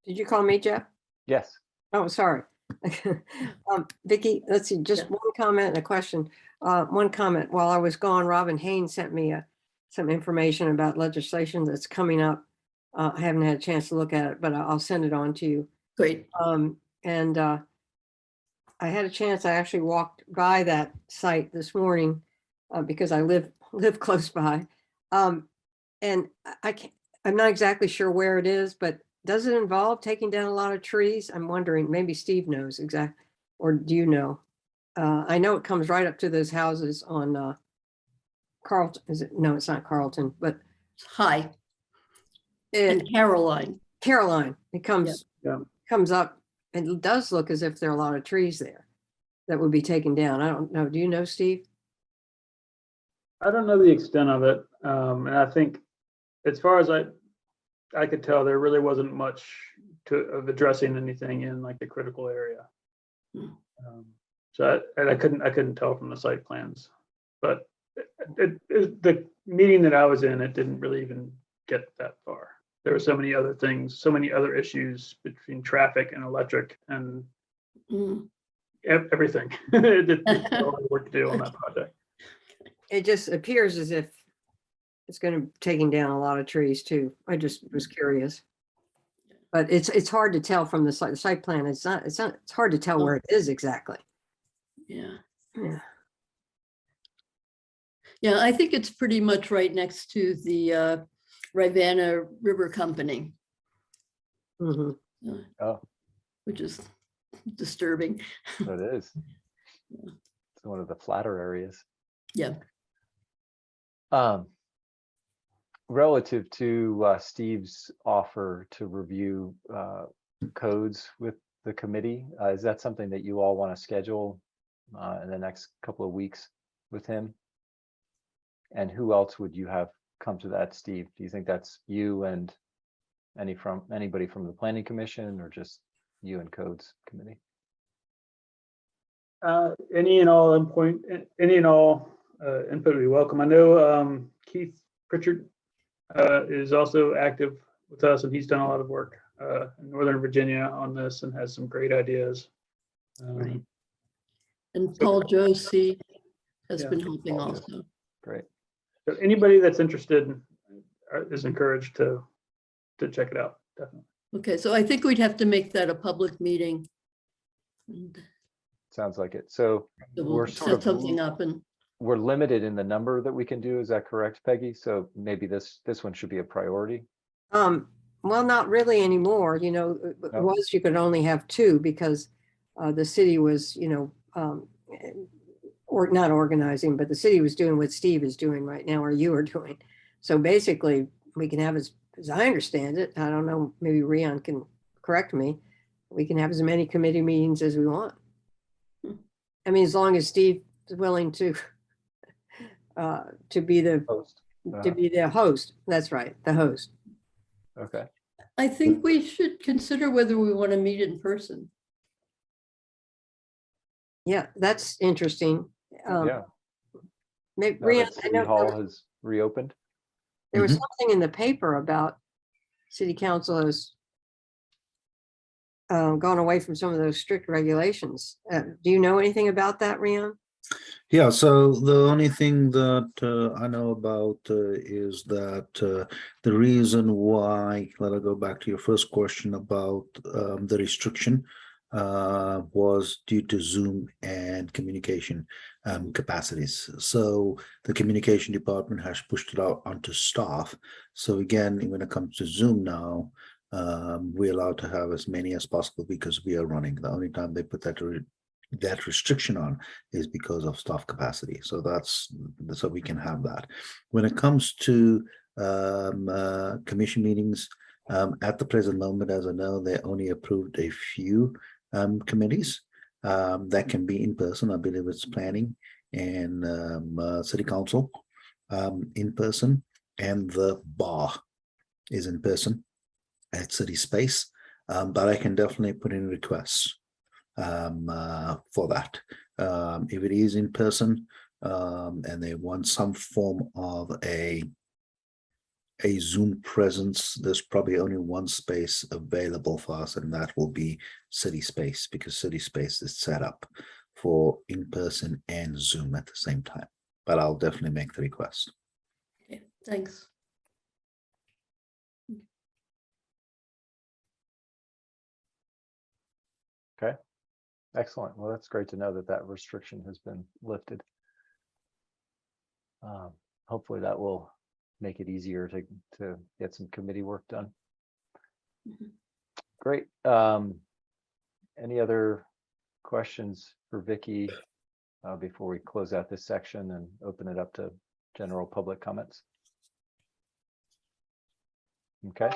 Did you call me, Jeff? Yes. Oh, sorry. Vicky, let's see, just one comment and a question. One comment, while I was gone, Robin Haynes sent me some information about legislation that's coming up. I haven't had a chance to look at it, but I'll send it on to you. Great. And I had a chance, I actually walked by that site this morning because I live close by. And I'm not exactly sure where it is, but does it involve taking down a lot of trees? I'm wondering, maybe Steve knows exactly, or do you know? I know it comes right up to those houses on Carlton. No, it's not Carlton, but Hi. And Caroline. It comes up, and it does look as if there are a lot of trees there that would be taken down. I don't know. Do you know, Steve? I don't know the extent of it. And I think as far as I could tell, there really wasn't much of addressing anything in like the critical area. So I couldn't tell from the site plans, but the meeting that I was in, it didn't really even get that far. there were so many other things, so many other issues between traffic and electric and Mm. everything. There's a lot of work to do on that project. It just appears as if it's going to taking down a lot of trees too. I just was curious. But it's hard to tell from the site plan. It's hard to tell where it is exactly. Yeah. Yeah. Yeah, I think it's pretty much right next to the Rivanna River Company, Mhm. Oh, which is disturbing. it is. It's one of the flatter areas. Yeah. Relative to Steve's offer to review codes with the committee, is that something that you all want to schedule in the next couple of weeks with him? And who else would you have come to that, Steve? Do you think that's you and anybody from the planning commission, or just you and codes committee? Any and all input would be welcome. I know Keith Pritchard is also active with us, and he's done a lot of work in Northern Virginia on this and has some great ideas. Right. And Paul Josie has Yeah, been helping Paul also. Great. So anybody that's interested is encouraged to check it out. Definitely. Okay, so I think we'd have to make that a public meeting. And Sounds like it. So so we're we'll sort set of something up and, we're limited in the number that we can do. Is that correct, Peggy? So maybe this one should be a priority. Well, not really anymore. You know, it No. was you could only have two because the city was, you know, or not organizing, but the city was doing what Steve is doing right now, or you are doing. So basically, we can have, as I understand it, I don't know, maybe Rion can correct me. We can have as many committee meetings as we want. I mean, as long as Steve is willing to be the Post. to be the host. That's right, the host. Okay. I think we should consider whether we want to meet in person. Yeah, that's interesting. Yeah. Maybe, Now Rion, that I City know Hall has reopened. there was Mhm. something in the paper about city council has gone away from some of those strict regulations. Do you know anything about that, Rion? Yeah, so the only thing that I know about is that the reason why, let I go back to your first question about the restriction was due to Zoom and communication capacities. So the communication department has pushed it out onto staff. So again, when it comes to Zoom now, we're allowed to have as many as possible because we are running. The only time they put that restriction on is because of staff capacity. So so we can have that. When it comes to commission meetings, at the present moment, as I know, they only approved a few committees that can be in person. I believe it's planning and city council in person, and the bar is in person at City Space. But I can definitely put in requests for that. If it is in person and they want some form of a Zoom presence, there's probably only one space available for us, and that will be City Space, because City Space is set up for in-person and Zoom at the same time. But I'll definitely make the request. Okay, thanks. Okay. Excellent. Well, that's great to know that that restriction has been lifted. Hopefully that will make it easier to get some committee work done. Mhm. Great. Any other questions for Vicky before we close out this section and open it up to general public comments? Okay,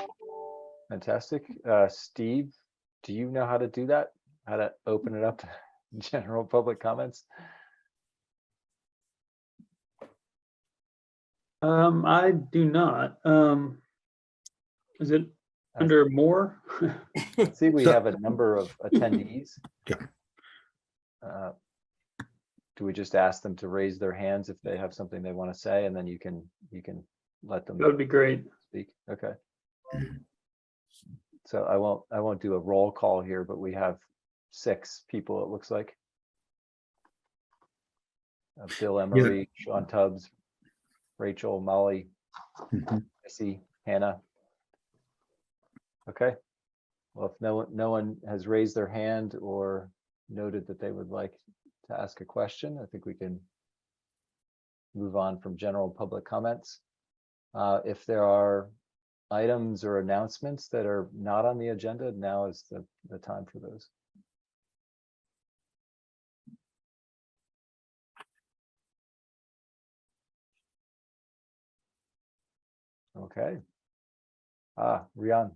fantastic. Steve, do you know how to do that? How to open it up to general public comments? I do not. Is it under more? See, we So- have a number of attendees. Yeah. Do we just ask them to raise their hands if they have something they want to say, and then you can let them That would be great. speak? Okay. So I won't do a roll call here, but we have 6 people, it looks like. Bill Emery, Sean Tubbs, Rachel, Molly, Mhm. Missy, Hannah. Okay. Well, if no one has raised their hand or noted that they would like to ask a question, I think we can move on from general public comments. If there are items or announcements that are not on the agenda, now is the time for those. Okay. Rian.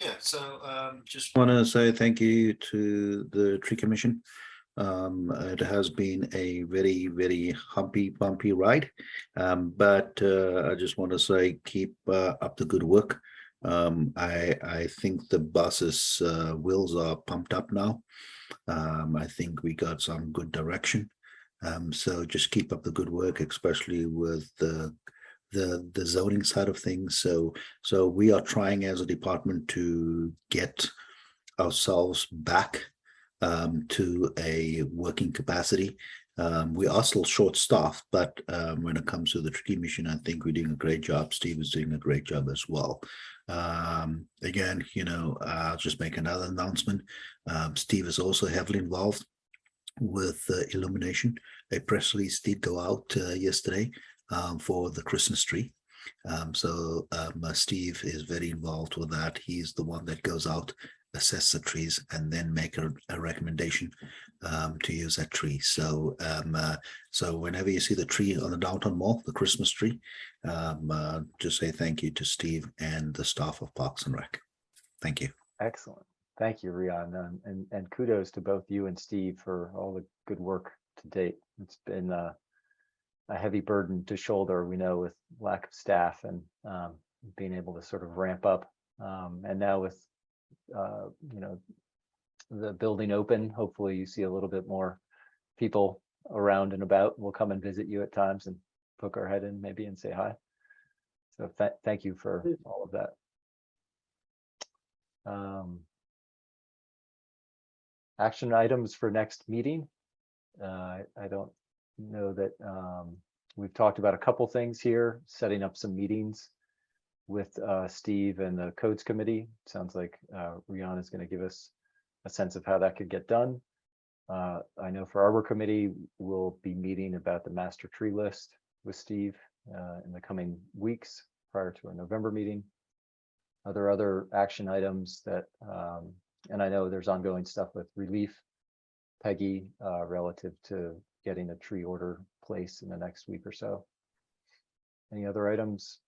Yeah, so just want to say thank you to the Tree Commission. It has been a very, very bumpy ride, but I just want to say keep up the good work. I think the bus's wheels are pumped up now. I think we got some good direction. So just keep up the good work, especially with the zoning side of things. So we are trying as a department to get ourselves back to a working capacity. We are still short-staffed, but when it comes to the Tree Mission, I think we're doing a great job. Steve is doing a great job as well. Again, I'll just make another announcement. Steve is also heavily involved with illumination. A press release did go out yesterday for the Christmas tree. So Steve is very involved with that. He's the one that goes out, assess the trees, and then make a recommendation to use that tree. So so whenever you see the tree on the downtown mall, the Christmas tree, just say thank you to Steve and the staff of Parks and Rec. Thank you. Excellent. Thank you, Rian. And kudos to both you and Steve for all the good work to date. It's been a heavy burden to shoulder, we know, with lack of staff and being able to sort of ramp up. And now with, the building open, hopefully you see a little bit more people around and about. We'll come and visit you at times and poke our head in maybe and say hi. So thank you for all of that. Action items for next meeting. I don't know that we've talked about a couple things here, setting up some meetings with Steve and the codes committee. Sounds like Rian is going to give us a sense of how that could get done. I know for Arbor Committee, we'll be meeting about the master tree list with Steve in the coming weeks prior to our November meeting. Are there other action items that, and I know there's ongoing stuff with Relief, Peggy, relative to getting a tree order placed in the next week or so. Any other items?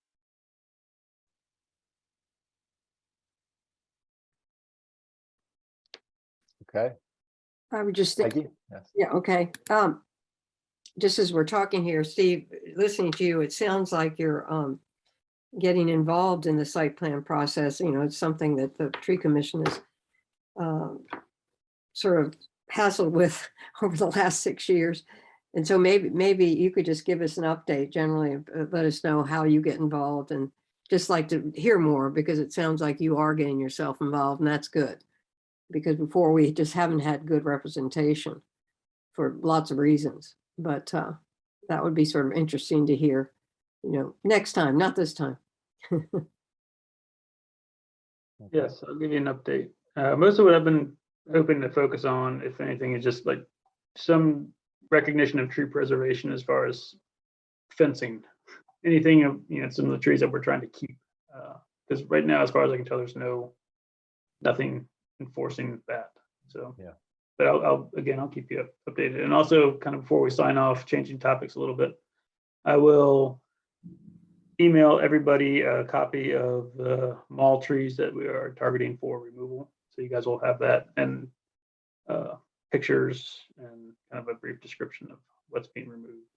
Okay, I would just think, Peggy? Yes. yeah, okay. Just as we're talking here, Steve, listening to you, it sounds like you're getting involved in the site plan process. It's something that the Tree Commission is sort of hassled with over the last 6 years. And so maybe you could just give us an update generally, let us know how you get involved, and just like to hear more, because it sounds like you are getting yourself involved, and that's good. Because before we just haven't had good representation for lots of reasons, but that would be sort of interesting to hear, next time, not this time. Yes, I'll give you an update. Most of what I've been hoping to focus on, if anything, is just like some recognition of tree preservation as far as fencing. Anything of, some of the trees that we're trying to keep. Because right now, as far as I can tell, there's nothing enforcing that. So, yeah. But I'll keep you updated. And also, kind of before we sign off, changing topics a little bit, I will email everybody a copy of the mall trees that we are targeting for removal. So you guys will have that, and pictures and kind of a brief description of what's being removed.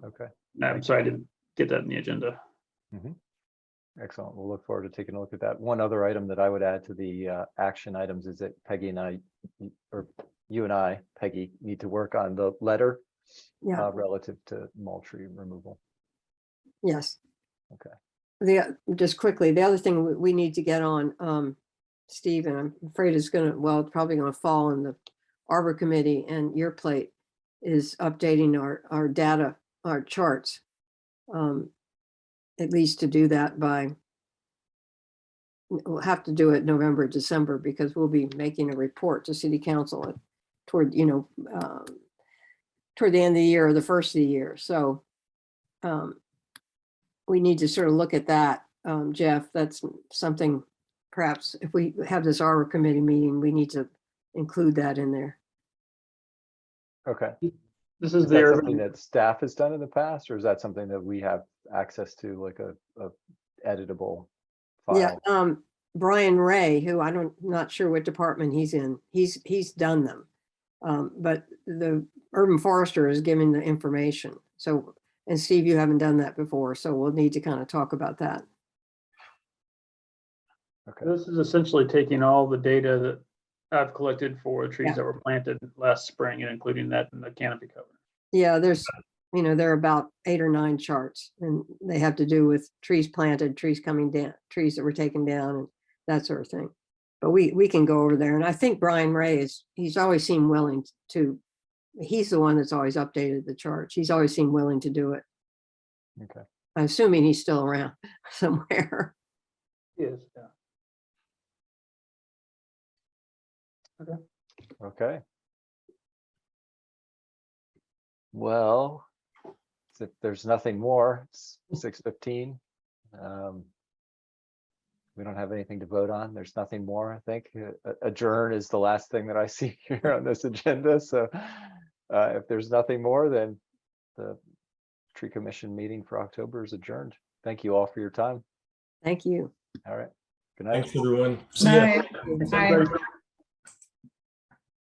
Okay. I'm sorry I didn't get that in the agenda. Excellent. We'll look forward to taking a look at that. One other item that I would add to the action items is that Peggy and I, or you and I, Peggy, need to work on the letter Yeah. relative to mall tree removal. Yes. Okay. just quickly, the other thing we need to get on, Steve, and I'm afraid it's it's probably gonna fall in the Arbor Committee and your plate, is updating our data, our charts. At least to do that we'll have to do it November, December, because we'll be making a report to City Council toward the end of the year or the first of the year. So we need to sort of look at that, Jeff. That's something, perhaps if we have this Arbor Committee meeting, we need to include that in there. Okay. This is Is the that urban, something that staff has done in the past, or is that something that we have access to, like a editable Yeah, file? Brian Ray, who not sure what department he's in, he's done them. But the urban forester is giving the information. So, and Steve, you haven't done that before, so we'll need to kind of talk about that. Okay. this is essentially taking all the data that I've collected for trees Yeah. that were planted last spring and including that in the canopy cover. Yeah, there are about 8 or 9 charts, and they have to do with trees planted, trees coming down, trees that were taken down, and that sort of thing. But we can go over there, and I think Brian Ray he's always seemed willing to. He's the one that's always updated the charts. He's always seemed willing to do it. Okay. I'm assuming he's still around somewhere. Yes, yeah. Okay. Well, if there's nothing more, it's 6:15. We don't have anything to vote on. There's nothing more, I think. Adjourn is the last thing that I see here on this agenda. So if there's nothing more, then the Tree Commission meeting for October is adjourned. Thank you all for your time. Thank you. All right. Good night. Thanks, everyone. See ya. Thanks, everybody.